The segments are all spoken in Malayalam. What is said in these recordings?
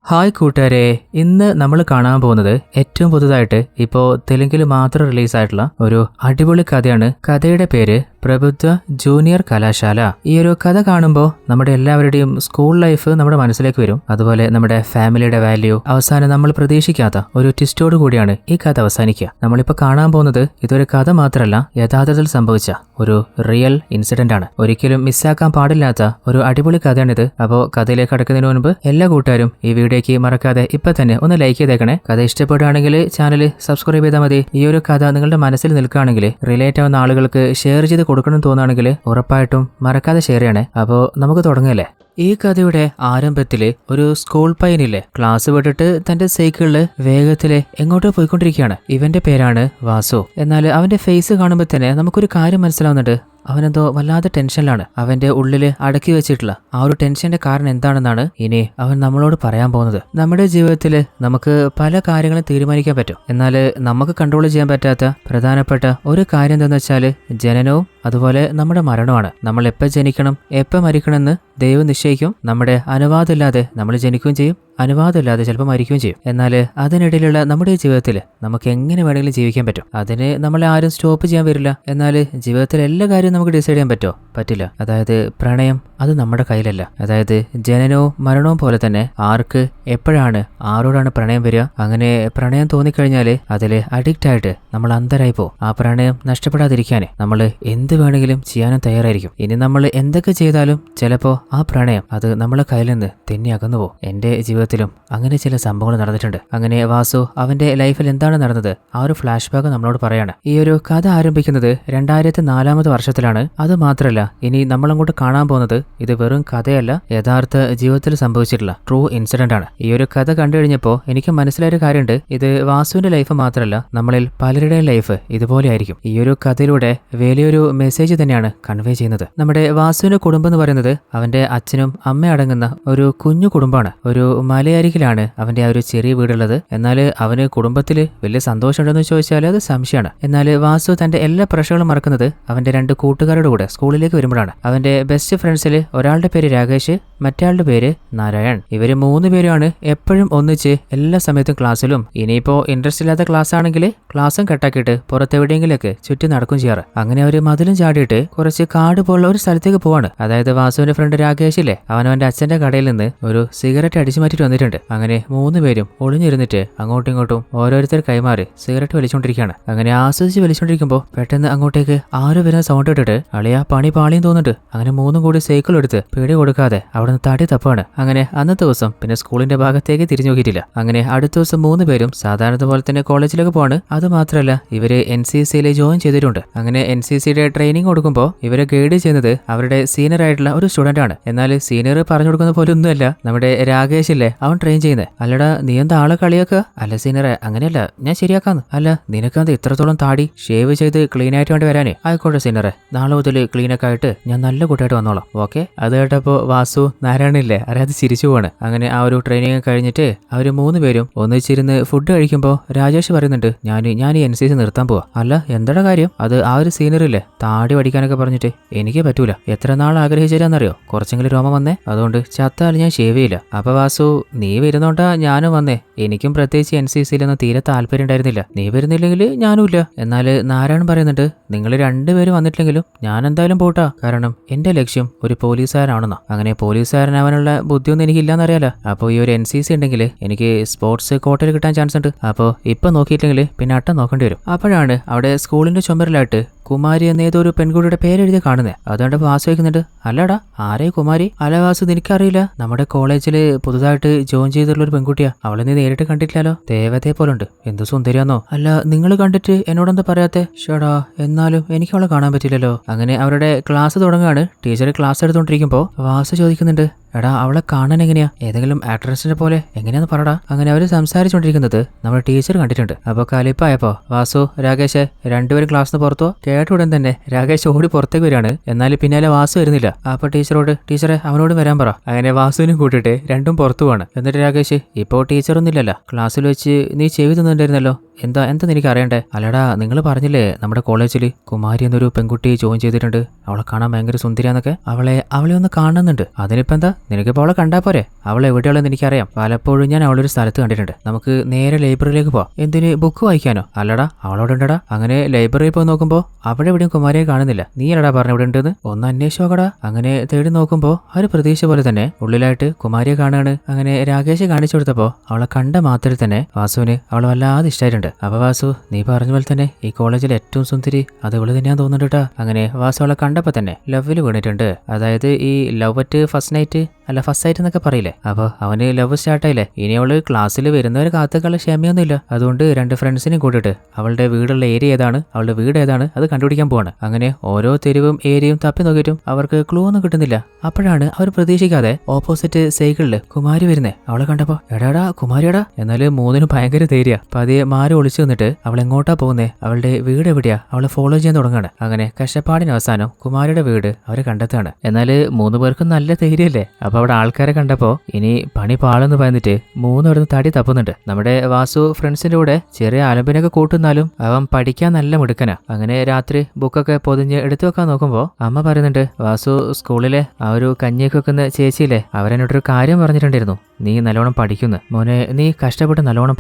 ഹായ് കൂട്ടുകാരെ, ഇന്ന് നമ്മൾ കാണാൻ പോകുന്നത് ഏറ്റവും പുതുതായിട്ട് ഇപ്പോൾ തെലുങ്കിൽ മാത്രം റിലീസായിട്ടുള്ള ഒരു അടിപൊളി കഥയാണ്. കഥയുടെ പേര് പ്രബുദ്ധ ജൂനിയർ കലാശാല. ഈ ഒരു കഥ കാണുമ്പോൾ നമ്മുടെ എല്ലാവരുടെയും സ്കൂൾ ലൈഫ് നമ്മുടെ മനസ്സിലേക്ക് വരും. അതുപോലെ നമ്മുടെ ഫാമിലിയുടെ വാല്യൂ, അവസാനം നമ്മൾ പ്രതീക്ഷിക്കാത്ത ഒരു ട്വിസ്റ്റോട് കൂടിയാണ് ഈ കഥ അവസാനിക്കുക. നമ്മളിപ്പോൾ കാണാൻ പോകുന്നത് ഇതൊരു കഥ മാത്രമല്ല, യഥാർത്ഥത്തിൽ സംഭവിച്ച ഒരു റിയൽ ഇൻസിഡന്റ് ആണ്. ഒരിക്കലും മിസ്സാക്കാൻ പാടില്ലാത്ത ഒരു അടിപൊളി കഥയാണിത്. അപ്പോൾ കഥയിലേക്ക് കടക്കുന്നതിന് മുൻപ് എല്ലാ കൂട്ടുകാരും ഈ വീഡിയോയ്ക്ക് മറക്കാതെ ഇപ്പൊ തന്നെ ഒന്ന് ലൈക്ക് ചെയ്തേക്കണേ. കഥ ഇഷ്ടപ്പെടുകയാണെങ്കിൽ ചാനൽ സബ്സ്ക്രൈബ് ചെയ്താൽ മതി. ഈ ഒരു കഥ നിങ്ങളുടെ മനസ്സിൽ നിൽക്കുകയാണെങ്കിൽ, റിലേറ്റ് ആവുന്ന ആളുകൾക്ക് ഷെയർ ചെയ്ത് കൊടുക്കണം തോന്നുകയാണെങ്കിൽ ഉറപ്പായിട്ടും മറക്കാതെ ഷെയർ ചെയ്യണേ. അപ്പോൾ നമുക്ക് തുടങ്ങല്ലേ. ഈ കഥയുടെ ആരംഭത്തില് ഒരു സ്കൂൾ പയ്യനില്ലേ, ക്ലാസ് വിട്ടിട്ട് തന്റെ സൈക്കിളില് വേഗത്തില് എങ്ങോട്ടോ പോയിക്കൊണ്ടിരിക്കുകയാണ്. ഇവന്റെ പേരാണ് വാസു. എന്നാൽ അവന്റെ ഫേസ് കാണുമ്പോൾ തന്നെ നമുക്കൊരു കാര്യം മനസ്സിലാവുന്നുണ്ട്. അവനെന്തോ വല്ലാതെ ടെൻഷനിലാണ്. അവന്റെ ഉള്ളില് അടക്കി വെച്ചിട്ടുള്ള ആ ഒരു ടെൻഷന്റെ കാരണം എന്താണെന്നാണ് ഇനി അവൻ നമ്മളോട് പറയാൻ പോകുന്നത്. നമ്മുടെ ജീവിതത്തിൽ നമുക്ക് പല കാര്യങ്ങളും തീരുമാനിക്കാൻ പറ്റും. എന്നാൽ നമുക്ക് കൺട്രോൾ ചെയ്യാൻ പറ്റാത്ത പ്രധാനപ്പെട്ട ഒരു കാര്യം എന്താണെന്ന് വെച്ചാൽ ജനനവും അതുപോലെ നമ്മുടെ മരണമാണ്. നമ്മൾ എപ്പോൾ ജനിക്കണം എപ്പോൾ മരിക്കണമെന്ന് ദൈവം നിശ്ചയിക്കും. നമ്മുടെ അനുവാദമില്ലാതെ നമ്മൾ ജനിക്കുകയും ചെയ്യും, അനുവാദമില്ലാതെ ചിലപ്പോൾ മരിക്കുകയും ചെയ്യും. എന്നാൽ അതിനിടയിലുള്ള നമ്മുടെ ജീവിതത്തിൽ നമുക്ക് എങ്ങനെ വേണമെങ്കിലും ജീവിക്കാൻ പറ്റും. അതിന് നമ്മളെ ആരും സ്റ്റോപ്പ് ചെയ്യാൻ വരില്ല. എന്നാൽ ജീവിതത്തിൽ എല്ലാ കാര്യവും നമുക്ക് ഡിസൈഡ് ചെയ്യാൻ പറ്റുമോ? പറ്റില്ല. അതായത് പ്രണയം അത് നമ്മുടെ കയ്യിലല്ല. അതായത് ജനനവും മരണവും പോലെ തന്നെ ആർക്ക് എപ്പോഴാണ് ആരോടാണ് പ്രണയം വരിക, അങ്ങനെ പ്രണയം തോന്നിക്കഴിഞ്ഞാൽ അതിൽ അഡിക്റ്റ് ആയിട്ട് നമ്മൾ അന്ധരായി പോകും. ആ പ്രണയം നഷ്ടപ്പെടാതിരിക്കാൻ നമ്മൾ എന്ത് വേണമെങ്കിലും ചെയ്യാനും തയ്യാറായിരിക്കും. ഇനി നമ്മൾ എന്തൊക്കെ ചെയ്താലും ചിലപ്പോൾ ആ പ്രണയം അത് നമ്മളെ കയ്യിൽ നിന്ന് തെന്നി അകന്നു പോകും. എന്റെ ജീവിതത്തിലും അങ്ങനെ ചില സംഭവങ്ങൾ നടന്നിട്ടുണ്ട്. അങ്ങനെ വാസു അവന്റെ ലൈഫിൽ എന്താണ് നടന്നത് ആ ഒരു ഫ്ലാഷ് ബാക്ക് നമ്മളോട് പറയാണ്. ഈ ഒരു കഥ ആരംഭിക്കുന്നത് 2004 വർഷത്തിലാണ്. അത് മാത്രമല്ല, ഇനി നമ്മളങ്ങോട്ട് കാണാൻ പോകുന്നത് ഇത് വെറും കഥയല്ല, യഥാർത്ഥ ജീവിതത്തിൽ സംഭവിച്ചിട്ടുള്ള ട്രൂ ഇൻസിഡന്റ് ആണ്. ഈ ഒരു കഥ കണ്ടു കഴിഞ്ഞപ്പോൾ എനിക്ക് മനസ്സിലായൊരു കാര്യമുണ്ട്. ഇത് വാസുവിന്റെ ലൈഫ് മാത്രമല്ല, നമ്മളിൽ പലരുടെയും ലൈഫ് ഇതുപോലെ ആയിരിക്കും. ഈ ഒരു കഥയിലൂടെ വലിയൊരു മെസ്സേജ് തന്നെയാണ് കൺവേ ചെയ്യുന്നത്. നമ്മുടെ വാസുവിന്റെ കുടുംബം എന്ന് പറയുന്നത് അവന്റെ അച്ഛനും അമ്മയും അടങ്ങുന്ന ഒരു കുഞ്ഞു കുടുംബമാണ്. ഒരു മലയരികിലാണ് അവന്റെ ആ ഒരു ചെറിയ വീടുള്ളത്. എന്നാൽ അവന് കുടുംബത്തിൽ വലിയ സന്തോഷമുണ്ടെന്ന് ചോദിച്ചാൽ അത് സംശയമാണ്. എന്നാൽ വാസു തന്റെ എല്ലാ പ്രശ്നങ്ങളും മറക്കുന്നത് അവന്റെ 2 കൂട്ടുകാരുടെ കൂടെ സ്കൂളിലേക്ക് വരുമ്പോഴാണ്. അവന്റെ ബെസ്റ്റ് ഫ്രണ്ട്സിൽ ഒരാളുടെ പേര് രാകേഷ്, മറ്റയാളുടെ പേര് നാരായൺ. ഇവര് 3 പേരുമാണ് എപ്പോഴും ഒന്നിച്ച് എല്ലാ സമയത്തും ക്ലാസ്സിലും, ഇനിയിപ്പോ ഇൻട്രസ്റ്റ് ഇല്ലാത്ത ക്ലാസ് ആണെങ്കിൽ ക്ലാസ്സും കട്ടാക്കിയിട്ട് പുറത്തെവിടെയെങ്കിലൊക്കെ ചുറ്റി നടക്കും ചെയ്യാറ്. അങ്ങനെ അവര് മതിലും ചാടിയിട്ട് കുറച്ച് കാട് പോലുള്ള ഒരു സ്ഥലത്തേക്ക് പോവാണ്. അതായത് വാസുവിന്റെ ഫ്രണ്ട് രാകേഷില്ലേ, അവനവന്റെ അച്ഛന്റെ കടയിൽ നിന്ന് ഒരു സിഗരറ്റ് അടിച്ചു മാറ്റിട്ട് വന്നിട്ടുണ്ട്. അങ്ങനെ 3 പേരും ഒളിഞ്ഞിരുന്നിട്ട് അങ്ങോട്ടും ഇങ്ങോട്ടും ഓരോരുത്തർ കൈമാറി സിഗരറ്റ് വലിച്ചുകൊണ്ടിരിക്കുകയാണ്. അങ്ങനെ ആസ്വദിച്ച് വലിച്ചുകൊണ്ടിരിക്കുമ്പോൾ പെട്ടെന്ന് അങ്ങോട്ടേക്ക് ആരോ വരുന്ന സൗണ്ട് ഇട്ടിട്ട് അളിയാ പണി പാളിയും തോന്നുന്നുണ്ട്. അങ്ങനെ 3 കൂടി സൈക്കിൾ എടുത്ത് പേടി കൊടുക്കാതെ അവിടുന്ന് തടി തപ്പാണ്. അങ്ങനെ അന്നത്തെ ദിവസം പിന്നെ സ്കൂളിന്റെ ഭാഗത്തേക്ക് തിരിഞ്ഞു നോക്കിയിട്ടില്ല. അങ്ങനെ അടുത്ത ദിവസം 3 പേരും സാധാരണ പോലെ തന്നെ കോളേജിലേക്ക് പോവാണ്. അത് മാത്രമല്ല, ഇവര് NCCയിൽ ജോയിൻ ചെയ്തിട്ടുണ്ട്. അങ്ങനെ NCCയുടെ ട്രെയിനിങ് കൊടുക്കുമ്പോൾ ഇവരെ ഗൈഡ് ചെയ്യുന്നത് അവരുടെ സീനിയർ ആയിട്ടുള്ള ഒരു സ്റ്റുഡന്റ് ആണ്. എന്നാൽ സീനിയർ പറഞ്ഞു കൊടുക്കുന്ന പോലെ ഒന്നുമല്ല നമ്മുടെ രാകേഷ് ഇല്ലേ, അവൻ ട്രെയിൻ ചെയ്യുന്നത്. അല്ലടാ നീ എന്താ ആളെ കളിയാക്കുക? അല്ല സീനിയറെ, അങ്ങനെയല്ല, ഞാൻ ശരിയാക്കാന്ന്. അല്ല നിനക്കെന്താ ഇത്രത്തോളം താടി ഷേവ് ചെയ്ത് ക്ലീൻ ആയിട്ട് വേണ്ടി വരാനേ? ആയിക്കോട്ടെ സീനിയറെ, നാളെ മുതൽ ക്ലീനൊക്കെ ആയിട്ട് ഞാൻ നല്ല കുട്ടിയായിട്ട് വന്നോളാം, ഓക്കെ? അത് കേട്ടപ്പോൾ വാസു നാരായണില്ലേ അറിയാതെ ചിരിച്ചു പോവാണ്. അങ്ങനെ ആ ഒരു ട്രെയിനിങ് കഴിഞ്ഞിട്ട് അവർ 3 പേരും ഒന്നിച്ചിരുന്ന് ഫുഡ് കഴിക്കുമ്പോൾ രാജേഷ് പറയുന്നുണ്ട്, ഞാൻ ഈ NCC നിർത്താൻ പോവാ. അല്ല എന്താ കാര്യം? അത് ആ ഒരു സീനിയറില്ലേ താടി പഠിക്കാനൊക്കെ പറഞ്ഞിട്ട് എനിക്ക് പറ്റൂല, എത്ര നാൾ ആഗ്രഹിച്ചാന്നറിയോ, കുറച്ചെങ്കിലും രോമം വന്നേ, അതുകൊണ്ട് ചത്താലും ഞാൻ ഷേവ് ചെയ്യില്ല. അപ്പൊ വാസു നീ വരുന്നോണ്ടാ ഞാനും വന്നേ, എനിക്കും പ്രത്യേകിച്ച് NCCയിലൊന്നും തീരെ താല്പര്യം ഉണ്ടായിരുന്നില്ല, നീ വരുന്നില്ലെങ്കിൽ ഞാനും ഇല്ല. എന്നാൽ നാരായണൻ പറയുന്നുണ്ട്, നിങ്ങൾ 2 പേരും വന്നിട്ടില്ലെങ്കിലും ഞാൻ എന്തായാലും പോട്ടാ, കാരണം എന്റെ ലക്ഷ്യം ഒരു പോലീസുകാരനാണെന്നാ. അങ്ങനെ പോലീസുകാരനാവാനുള്ള ബുദ്ധിയൊന്നും എനിക്കില്ലാന്നറിയാലോ. അപ്പോൾ ഈ ഒരു NCC ഉണ്ടെങ്കിൽ എനിക്ക് സ്പോർട്സ് കോട്ടയിൽ കിട്ടാൻ ചാൻസ് ഉണ്ട്. അപ്പോൾ ഇപ്പൊ നോക്കിയിട്ടില്ലെങ്കിൽ പിന്നെ അട്ടം നോക്കേണ്ടി വരും. അപ്പോഴാണ് അവിടെ സ്കൂളിന്റെ ചുമരിലായിട്ട് കുമാരി എന്ന ഏതൊരു പെൺകുട്ടിയുടെ പേരെഴുതി കാണുന്നത്. അതുകൊണ്ട് വാസു വയ്ക്കുന്നുണ്ട്, അല്ലടാ ആരേ കുമാരി? അല്ല വാസു നിനക്കറിയില്ല, നമ്മുടെ കോളേജിൽ പുതുതായിട്ട് ജോയിൻ ചെയ്തിട്ടുള്ള ഒരു പെൺകുട്ടിയാ. അവളെ നീ നേരിട്ട് കണ്ടിട്ടില്ലല്ലോ, ദേവതയെ പോലുണ്ട്, എന്ത് സുന്ദരിയാന്നോ. അല്ല നിങ്ങൾ കണ്ടിട്ട് എന്നോടെന്താ പറയാത്തെ? ഷടാ എന്നാലും എനിക്ക് അവളെ കാണാൻ പറ്റില്ലല്ലോ. അങ്ങനെ അവരുടെ ക്ലാസ് തുടങ്ങുകയാണ്. ടീച്ചർ ക്ലാസ് എടുത്തോണ്ടിരിക്കുമ്പോ വാസു ചോദിക്കുന്നുണ്ട്, എടാ അവളെ കാണാൻ എങ്ങനെയാ, ഏതെങ്കിലും ആക്ട്രസിനെ പോലെ എങ്ങനെയാന്ന് പറടാ. അങ്ങനെ അവര് സംസാരിച്ചുകൊണ്ടിരിക്കുന്നത് നമ്മുടെ ടീച്ചർ കണ്ടിട്ടുണ്ട്. അപ്പൊ കലിപ്പായപ്പോ വാസു രാകേഷ് 2 പേരും ക്ലാസ്സിന് പുറത്തോ. കേട്ടുടൻ തന്നെ രാകേഷ് ഓടി പുറത്തേക്ക് വരികയാണ്. എന്നാൽ പിന്നാലെ വാസു വരുന്നില്ല. അപ്പൊ ടീച്ചറോട്, ടീച്ചറെ അവനോട് വരാൻ പറ. അങ്ങനെ വാസുവിനും കൂട്ടിട്ട് 2 പുറത്തു പോവാണ്. പോവാണ്. എന്നിട്ട് രാകേഷ്, ഇപ്പോൾ ടീച്ചറൊന്നുമില്ലല്ലോ, ക്ലാസ്സിൽ വെച്ച് നീ ചെവി തിന്നിട്ടുണ്ടായിരുന്നല്ലോ, എന്താ എനിക്ക് അറിയണ്ടേ? അല്ലടാ, നിങ്ങൾ പറഞ്ഞില്ലേ നമ്മുടെ കോളേജിൽ കുമാരി എന്നൊരു പെൺകുട്ടി ജോയിൻ ചെയ്തിട്ടുണ്ട്, അവളെ കാണാൻ ഭയങ്കര സുന്ദരിയാന്നൊക്കെ. അവളെ ഒന്ന് കാണുന്നുണ്ട്. അതിനിപ്പോ എന്താ, നിനക്കിപ്പോൾ അവളെ കണ്ടാ പോരെ? അവളെ എവിടെയുള്ളതെന്ന് എനിക്കറിയാം. പലപ്പോഴും ഞാൻ അവളൊരു സ്ഥലത്ത് കണ്ടിട്ടുണ്ട്. നമുക്ക് നേരെ ലൈബ്രറിയിലേക്ക് പോവാം. എന്തിന്, ബുക്ക് വായിക്കാനോ? അല്ലടാ, അവളോട് ഉണ്ടടാ. അങ്ങനെ ലൈബ്രറിയിൽ പോയി നോക്കുമ്പോൾ അവിടെ എവിടെയും കുമാരിയെ കാണുന്നില്ല. നീ അല്ലടാ പറഞ്ഞു ഇവിടെ ഉണ്ടെന്ന്, ഒന്ന് അന്വേഷിച്ച് നോക്കടാ. അങ്ങനെ തേടി നോക്കുമ്പോൾ ഒരു പ്രതീക്ഷ പോലെ തന്നെ ഉള്ളിലായിട്ട് കുമാരിയെ കാണുകയാണ്. അങ്ങനെ രാകേഷ് കാണിച്ചു കൊടുത്തപ്പോൾ അവളെ കണ്ട മാത്രത്തിൽ തന്നെ വാസുവിന് അവളെ വല്ലാതെ ഇഷ്ടമായിട്ടുണ്ട്. അപ്പൊ വാസു, നീ പറഞ്ഞ പോലെ തന്നെ ഈ കോളേജിൽ ഏറ്റവും സുന്ദരി അത് ഇവള് തന്നെയാന്ന് തോന്നുന്നുണ്ട് കേട്ടാ. അങ്ങനെ വാസു അവളെ കണ്ടപ്പോ തന്നെ ലവില് വീണിട്ടുണ്ട്. അതായത് ഈ ലവ് അറ്റ് ഫസ്റ്റ് നൈറ്റ് അല്ല ഫസ്റ്റ് നൈറ്റ് എന്നൊക്കെ പറയില്ലേ, അപ്പൊ അവന് ലവ് സ്റ്റാർട്ടായില്ലേ. ഇനി അവള് ക്ലാസ്സിൽ വരുന്നവരെ കാത്തുകളെ ക്ഷമയൊന്നുമില്ല. അതുകൊണ്ട് 2 ഫ്രണ്ട്സിനെയും കൂട്ടിയിട്ട് അവളുടെ വീടുള്ള ഏരിയ ഏതാണ്, അവളുടെ വീട് ഏതാണ് അത് കണ്ടുപിടിക്കാൻ പോവാണ്. അങ്ങനെ ഓരോ തെരുവും ഏരിയയും തപ്പി നോക്കിയിട്ടും അവർക്ക് ക്ലൂ ഒന്നും കിട്ടുന്നില്ല. അപ്പോഴാണ് അവർ പ്രതീക്ഷിക്കാതെ ഓപ്പോസിറ്റ് സൈക്കിളില് കുമാരി വരുന്നേ. അവളെ കണ്ടപ്പോ എടാടാ കുമാരിയടാ. എന്നാല് 3നും ഭയങ്കര ധൈര്യ. പതിയെ മാറി ഒളിച്ചു നിന്നിട്ട് അവൾ എങ്ങോട്ടാ പോകുന്നേ, അവളുടെ വീട് എവിടെയാ, അവളെ ഫോളോ ചെയ്യാൻ തുടങ്ങാണ്. അങ്ങനെ കഷ്ടപ്പാടിന് അവസാനം കുമാരിയുടെ വീട് അവരെ കണ്ടെത്താണ്. എന്നാല് 3 പേർക്കും നല്ല ധൈര്യല്ലേ. അപ്പൊ അവിടെ ആൾക്കാരെ കണ്ടപ്പോ ഇനി പണി പാളെന്ന് പറഞ്ഞിട്ട് 3 പേരും തടി തപ്പുന്നുണ്ട്. നമ്മുടെ വാസു ഫ്രണ്ട്സിന്റെ കൂടെ ചെറിയ അലമ്പിനൊക്കെ കൂട്ടുന്നാലും അവൻ പഠിക്കാൻ നല്ല മിടുക്കനാ. അങ്ങനെ രാത്രി ബുക്കൊക്കെ പൊതിഞ്ഞ് എടുത്തു വെക്കാൻ നോക്കുമ്പോ അമ്മ പറയുന്നുണ്ട്, വാസു സ്കൂളിലെ ആ ഒരു കഞ്ഞിയൊക്കെ വെക്കുന്ന ചേച്ചിയില്ലേ, അവരെന്നോടൊരു കാര്യം പറഞ്ഞിട്ടുണ്ടായിരുന്നു, നീ നല്ലോണം പഠിക്കുന്നു മോനെ, നീ കഷ്ടപ്പെട്ട് നല്ലോണം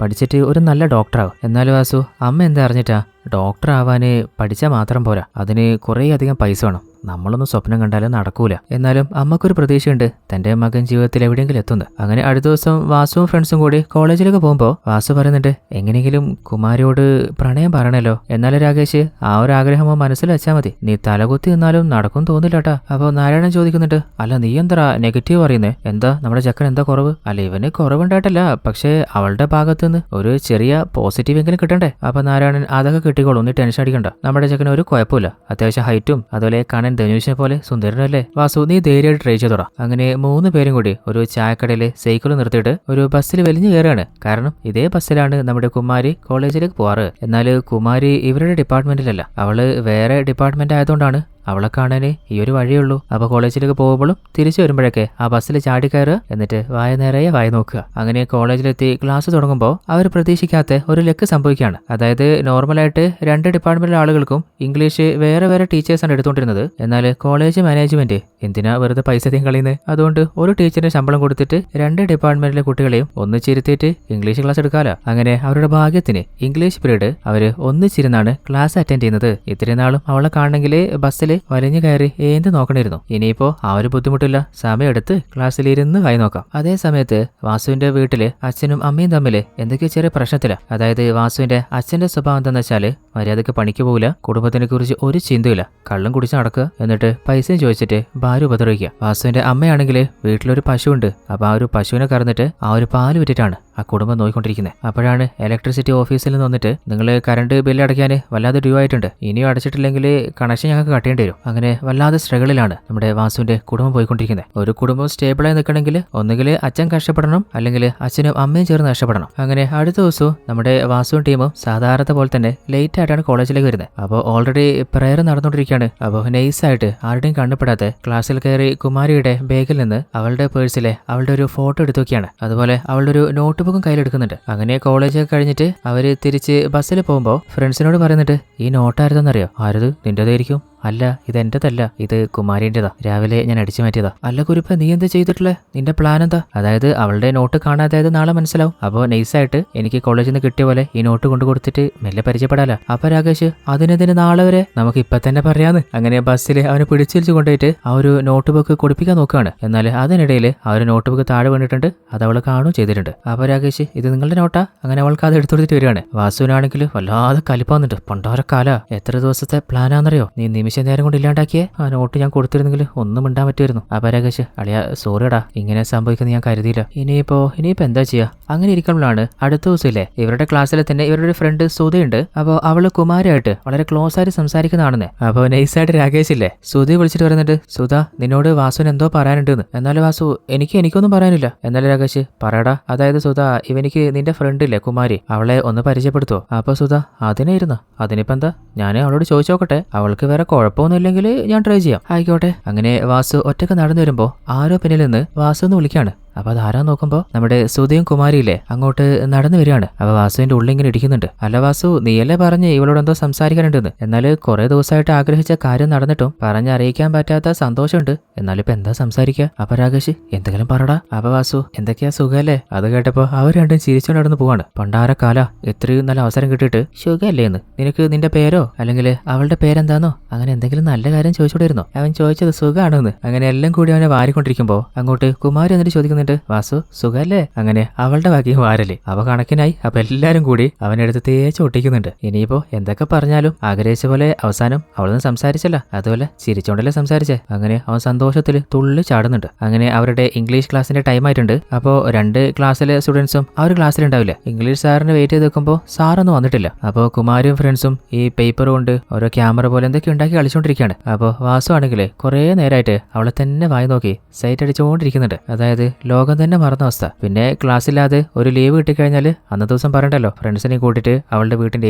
പഠിച്ചിട്ട് ഒരു നല്ല ഡോക്ടറാവും. എന്നാലും വാസു, അമ്മ എന്താ അറിഞ്ഞിട്ടാ, ഡോക്ടർ ആവാന് പഠിച്ചാൽ മാത്രം പോരാ, അതിന് കുറേ അധികം പൈസ വേണം. നമ്മളൊന്നും സ്വപ്നം കണ്ടാലും നടക്കൂല. എന്നാലും അമ്മക്കൊരു പ്രതീക്ഷയുണ്ട്, തന്റെ മകൻ ജീവിതത്തിൽ എവിടെയെങ്കിലും എത്തുന്നു. അങ്ങനെ അടുത്ത ദിവസം വാസുവും ഫ്രണ്ട്സും കൂടി കോളേജിലേക്ക് പോകുമ്പോൾ വാസു പറയുന്നുണ്ട്, എങ്ങനെയെങ്കിലും കുമാരിയോട് പ്രണയം പറയണല്ലോ. എന്നാലും രാകേഷ്, ആ ഒരു ആഗ്രഹമോ മനസ്സിൽ വെച്ചാൽ മതി, നീ തലകുത്തി നിന്നാലും നടക്കും തോന്നില്ല കേട്ടാ. അപ്പൊ നാരായണൻ ചോദിക്കുന്നുണ്ട്, അല്ല നീ എന്താ നെഗറ്റീവ് പറയുന്നേ, എന്താ നമ്മുടെ ചക്കൻ എന്താ കുറവ്? അല്ല ഇവന് കുറവുണ്ടായിട്ടല്ല, പക്ഷേ അവളുടെ ഭാഗത്തുനിന്ന് ഒരു ചെറിയ പോസിറ്റീവ് എങ്കിലും കിട്ടണ്ടേ. അപ്പൊ നാരായണൻ, അതൊക്കെ കിട്ടിക്കോളൂ, നീ ടെൻഷൻ അടിക്കണ്ട, നമ്മുടെ ചക്കന് ഒരു കുഴപ്പമില്ല, അത്യാവശ്യം ഹൈറ്റും അതുപോലെ കാണാൻ ധനുഷിനെ പോലെ സുന്ദരനല്ലേ. വാസു, നീ ധൈര്യമായിട്ട് ട്രൈ ചെയ്തോടാ. അങ്ങനെ 3 പേരും കൂടി ഒരു ചായക്കടയിൽ സൈക്കിൾ നിർത്തിയിട്ട് ഒരു ബസ്സിൽ വലിഞ്ഞു കയറുകയാണ്. കാരണം ഇതേ ബസ്സിലാണ് നമ്മുടെ കുമാരി കോളേജിലേക്ക് പോവാറ്. എന്നാൽ കുമാരി ഇവരുടെ ഡിപ്പാർട്ട്മെന്റിലല്ല, അവള് വേറെ ഡിപ്പാർട്ട്മെന്റ് ആയതുകൊണ്ടാണ് അവളെ കാണാനേ ഈ ഒരു വഴിയുള്ളൂ. അപ്പൊ കോളേജിലേക്ക് പോകുമ്പോഴും തിരിച്ചു വരുമ്പോഴൊക്കെ ആ ബസ്സിൽ ചാടിക്കയറുക, എന്നിട്ട് വായ നിറയെ വായി നോക്കുക. അങ്ങനെ കോളേജിലെത്തി ക്ലാസ് തുടങ്ങുമ്പോൾ അവർ പ്രതീക്ഷിക്കാത്ത ഒരു ലക്ക് സംഭവിക്കുകയാണ്. അതായത് നോർമലായിട്ട് 2 ഡിപ്പാർട്ട്മെന്റിലെ ആളുകൾക്കും ഇംഗ്ലീഷ് വേറെ വേറെ ടീച്ചേഴ്സാണ് എടുത്തുകൊണ്ടിരുന്നത്. എന്നാൽ കോളേജ് മാനേജ്മെന്റ് എന്തിനാ വെറുതെ പൈസ തീം കളയുന്നത്, അതുകൊണ്ട് ഒരു ടീച്ചറിന് ശമ്പളം കൊടുത്തിട്ട് 2 ഡിപ്പാർട്ട്മെന്റിലെ കുട്ടികളെയും ഒന്നിച്ചിരുത്തിയിട്ട് ഇംഗ്ലീഷ് ക്ലാസ് എടുക്കാലോ. അങ്ങനെ അവരുടെ ഭാഗ്യത്തിന് ഇംഗ്ലീഷ് പീരീഡ് അവര് ഒന്നിച്ചിരുന്നാണ് ക്ലാസ് അറ്റൻഡ് ചെയ്യുന്നത്. ഇത്രയും നാളും അവളെ കാണണമെങ്കിൽ ബസ്സിൽ വലിഞ്ഞു കയറി എന്ത് നോക്കണിരുന്നു. ഇനിയിപ്പോ ആ ഒരു ബുദ്ധിമുട്ടില്ല, സമയമെടുത്ത് ക്ലാസ്സിലിരുന്ന് വായി നോക്കാം. അതേ സമയത്ത് വാസുവിന്റെ വീട്ടില് അച്ഛനും അമ്മയും തമ്മില് എന്തൊക്കെയോ ചെറിയ പ്രശ്നത്തില. അതായത് വാസുവിന്റെ അച്ഛന്റെ സ്വഭാവം എന്താണെന്ന് വെച്ചാല് മര്യാദക്ക് പണിക്ക് പോകില്ല, കുടുംബത്തിനെ കുറിച്ച് ഒരു ചിന്തയില്ല, കള്ളും കുടിച്ച് നടക്കുക, എന്നിട്ട് പൈസയും ചോദിച്ചിട്ട് ഭാര്യ ഉപദ്രവിക്കുക. വാസുവിന്റെ അമ്മയാണെങ്കിൽ വീട്ടിലൊരു പശുവുണ്ട്. അപ്പൊ ആ ഒരു പശുവിനെ കറന്നിട്ട് ആ ഒരു പാല് വിറ്റിട്ടാണ് ആ കുടുംബം നോക്കിക്കൊണ്ടിരിക്കുന്നത്. അപ്പോഴാണ് ഇലക്ട്രിസിറ്റി ഓഫീസിൽ നിന്ന് വന്നിട്ട്, നിങ്ങൾ കറണ്ട് ബില്ല് അടയ്ക്കാൻ വല്ലാതെ ഡ്യൂ ആയിട്ടുണ്ട്, ഇനിയും അടച്ചിട്ടില്ലെങ്കിൽ കണക്ഷൻ ഞങ്ങൾക്ക് കട്ടേണ്ടി വരും. അങ്ങനെ വല്ലാതെ സ്ട്രഗിളിലാണ് നമ്മുടെ വാസുവിന്റെ കുടുംബം പോയിക്കൊണ്ടിരിക്കുന്നത്. ഒരു കുടുംബം സ്റ്റേബിളായി നിൽക്കണമെങ്കിൽ ഒന്നുകിൽ അച്ഛൻ കഷ്ടപ്പെടണം, അല്ലെങ്കിൽ അച്ഛനും അമ്മയും ചേർന്ന് കഷ്ടപ്പെടണം. അങ്ങനെ അടുത്ത ദിവസവും നമ്മുടെ വാസുവും ടീമും സാധാരണ പോലെ തന്നെ ലേറ്റ് ആയിട്ടാണ് കോളേജിലേക്ക് വരുന്നത്. അപ്പോൾ ഓൾറെഡി പ്രെയർ നടന്നുകൊണ്ടിരിക്കുകയാണ്. അപ്പോൾ നൈസായിട്ട് ആരുടെയും കണ്ണുപെടാതെ ക്ലാസ്സിൽ കയറി കുമാരിയുടെ ബാഗിൽ നിന്ന് അവളുടെ പേഴ്സിലെ അവളുടെ ഒരു ഫോട്ടോ എടുത്തു നോക്കിയാണ്. അതുപോലെ അവളുടെ ഒരു നോട്ട് ബുക്കും കയ്യിലെടുക്കുന്നുണ്ട്. അങ്ങനെ കോളേജൊക്കെ കഴിഞ്ഞിട്ട് അവര് തിരിച്ച് ബസ്സിൽ പോകുമ്പോൾ ഫ്രണ്ട്സിനോട് പറയുന്നുണ്ട്, ഈ നോട്ട് ആരുതെന്നറിയോ? ആരത്? നിന്റേതായിരിക്കും. അല്ല, ഇതെന്റേതല്ല, ഇത് കുമാരിൻ്റെതാ, രാവിലെ ഞാൻ അടിച്ചു മാറ്റിയതാ. അല്ല കുരിപ്പ, നീ എന്താ ചെയ്തിട്ടുള്ളേ? നിന്റെ പ്ലാൻ എന്താ? അതായത് അവളുടെ നോട്ട് കാണാതായത് നാളെ മനസ്സിലാവും. അപ്പോൾ നൈസായിട്ട് എനിക്ക് കോളേജിൽ നിന്ന് കിട്ടിയ പോലെ ഈ നോട്ട് കൊണ്ടു കൊടുത്തിട്ട് മെല്ലെ പരിചയപ്പെടാല. അപ്പൊ രാകേഷ്, അതിനെതിന് നാളെ വരെ നമുക്ക് ഇപ്പൊ തന്നെ പറയാന്ന്. അങ്ങനെ ബസ്സിൽ അവനെ പിടിച്ചിരിച്ചു കൊണ്ടുപോയിട്ട് ആ ഒരു നോട്ട് ബുക്ക് കൊടുപ്പിക്കാൻ നോക്കുകയാണ്. എന്നാൽ അതിനിടയിൽ ആ ഒരു നോട്ട് ബുക്ക് താഴെ വീണിട്ടുണ്ട്. അത് അവൾ കാണുകയും ചെയ്തിട്ടുണ്ട്. അപ്പൊ രാകേഷ്, ഇത് നിങ്ങളുടെ നോട്ടാ? അങ്ങനെ അവൾക്ക് അത് എടുത്തുകൊടുത്തിട്ട് വരികയാണ്. വാസുവിനാണെങ്കിൽ വല്ലാതെ കലിപ്പാന്നിട്ട്, പണ്ടാരക്കാല എത്ര ദിവസത്തെ പ്ലാനാന്നറിയോ? നീ നിമിഷം നേരം കൊണ്ട് ഇല്ലാണ്ടാക്കിയേ ആ നോട്ട് ഞാൻ കൊടുത്തിരുന്നെങ്കിൽ ഒന്നും മിണ്ടാൻ പറ്റുമായിരുന്നു. ആ പരാകേഷ്, അളിയ സോറിയടാ, ഇങ്ങനെ സംഭവിക്കുന്നത് ഞാൻ കരുതിയില്ല. ഇനിയിപ്പോ എന്താ ചെയ്യാ? അങ്ങനെ ഇരിക്കുമ്പോഴാണ് അടുത്ത ദിവസമില്ലേ ഇവരുടെ ക്ലാസ്സിലെ തന്നെ ഇവരുടെ ഒരു ഫ്രണ്ട് സുധയുണ്ട്. അപ്പോൾ അവള് കുമാരിയായിട്ട് വളരെ ക്ലോസ് ആയിട്ട് സംസാരിക്കുന്നതാണെന്ന്. അപ്പോൾ നൈസായിട്ട് രാകേഷ് ഇല്ലേ സുധി വിളിച്ചിട്ട് പറയുന്നുണ്ട്, സുധ നിന്നോട് വാസുവിന് എന്തോ പറയാനുണ്ടെന്ന്. എന്നാലും വാസു, എനിക്കൊന്നും പറയാനില്ല. എന്നാലും രാകേഷ്, പറയടാ. അതായത് സുധ, ഇവനിക്ക് നിന്റെ ഫ്രണ്ട് ഇല്ലേ കുമാരി, അവളെ ഒന്ന് പരിചയപ്പെടുത്തുവോ? അപ്പൊ സുധ, അതിനായിരുന്നു, അതിനിപ്പോ എന്താ, ഞാൻ അവളോട് ചോദിച്ചു നോക്കട്ടെ, അവൾക്ക് വേറെ കുഴപ്പമൊന്നുമില്ലെങ്കിൽ ഞാൻ ട്രൈ ചെയ്യാം. ആയിക്കോട്ടെ. അങ്ങനെ വാസു ഒറ്റക്ക് നടന്നു വരുമ്പോ ആരോ പിന്നിൽ നിന്ന് വാസു എന്ന് വിളിക്കാണ്. അപ്പൊ അതാരാ നോക്കുമ്പോ നമ്മുടെ സുധയും കുമാരിയില്ലേ അങ്ങോട്ട് നടന്നു വരികയാണ്. അപ്പൊ വാസുവിന്റെ ഉള്ളിൽ ഇങ്ങനെ ഇരിക്കുന്നുണ്ട്. അല്ല വാസു, നീയല്ലേ പറഞ്ഞ് ഇവളോട് എന്തോ സംസാരിക്കാനുണ്ടെന്ന്. എന്നാല് കുറെ ദിവസമായിട്ട് ആഗ്രഹിച്ച കാര്യം നടന്നിട്ടും പറഞ്ഞറിയിക്കാൻ പറ്റാത്ത സന്തോഷമുണ്ട്. എന്നാലിപ്പോ എന്താ സംസാരിക്കുക? അപ്പൊ രാകേഷ് എന്തെങ്കിലും പറടാ. അപ്പൊ വാസു എന്തൊക്കെയാ സുഖല്ലേ? അത് കേട്ടപ്പോ അവർ രണ്ടും ചിരിച്ചു നടന്നു പോവാണ്. പണ്ടാര കാല ഇത്രയും നല്ല അവസരം കിട്ടിയിട്ട് സുഖല്ലേന്ന് നിനക്ക് നിന്റെ പേരോ അല്ലെങ്കിൽ അവളുടെ പേരെന്താന്നോ അങ്ങനെ എന്തെങ്കിലും നല്ല കാര്യം ചോദിച്ചോണ്ടിരുന്നോ? അവൻ ചോദിച്ചത് സുഖാണോന്ന്. അങ്ങനെ എല്ലാം കൂടി അവനെ വാരിക്കൊണ്ടിരിക്കുമ്പോ അങ്ങോട്ട് കുമാരി എന്നിട്ട് ചോദിക്കുന്നുണ്ട്, വാസു സുഖല്ലേ? അങ്ങനെ അവളുടെ ഭാഗ്യം വാരല്ലേ. അവ കണക്കിനായി. അപ്പൊ എല്ലാരും കൂടി അവനെടുത്ത് തേച്ച് ഒട്ടിക്കുന്നുണ്ട്. ഇനിയിപ്പോ എന്തൊക്കെ പറഞ്ഞാലും ആഗ്രഹിച്ച പോലെ അവസാനം അവളൊന്നും സംസാരിച്ചല്ല, അതുപോലെ ചിരിച്ചോണ്ടല്ലേ സംസാരിച്ചേ. അങ്ങനെ അവൻ സന്തോഷത്തിൽ തുള്ളി ചാടുന്നുണ്ട്. അങ്ങനെ അവരുടെ ഇംഗ്ലീഷ് ക്ലാസ്സിന്റെ ടൈം ആയിട്ടുണ്ട്. അപ്പോ രണ്ട് ക്ലാസ്സിലെ സ്റ്റുഡൻസും ആ ഒരു ക്ലാസ്സിലുണ്ടാവില്ല. ഇംഗ്ലീഷ് സാറിന് വെയിറ്റ് ചെയ്ത് വെക്കുമ്പോൾ സാറൊന്നും വന്നിട്ടില്ല. അപ്പോൾ കുമാരിയും ഫ്രണ്ട്സും ഈ പേപ്പർ കൊണ്ട് ഓരോ ക്യാമറ പോലെ എന്തൊക്കെ ഉണ്ടാക്കി കളിച്ചോണ്ടിരിക്കുകയാണ്. അപ്പോൾ വാസു ആണെങ്കിൽ കുറെ നേരമായിട്ട് അവളെ തന്നെ വായി നോക്കി സൈറ്റ് അടിച്ചുകൊണ്ടിരിക്കുന്നുണ്ട്. അതായത് ലോകം തന്നെ മറന്ന അവസ്ഥ. പിന്നെ ക്ലാസ്സില്ലാതെ ഒരു ലീവ് കിട്ടിക്കഴിഞ്ഞാൽ അന്ന ദിവസം പറയണ്ടല്ലോ, ഫ്രണ്ട്സിനെ കൂട്ടിയിട്ട് അവളുടെ വീട്ടിന്റെ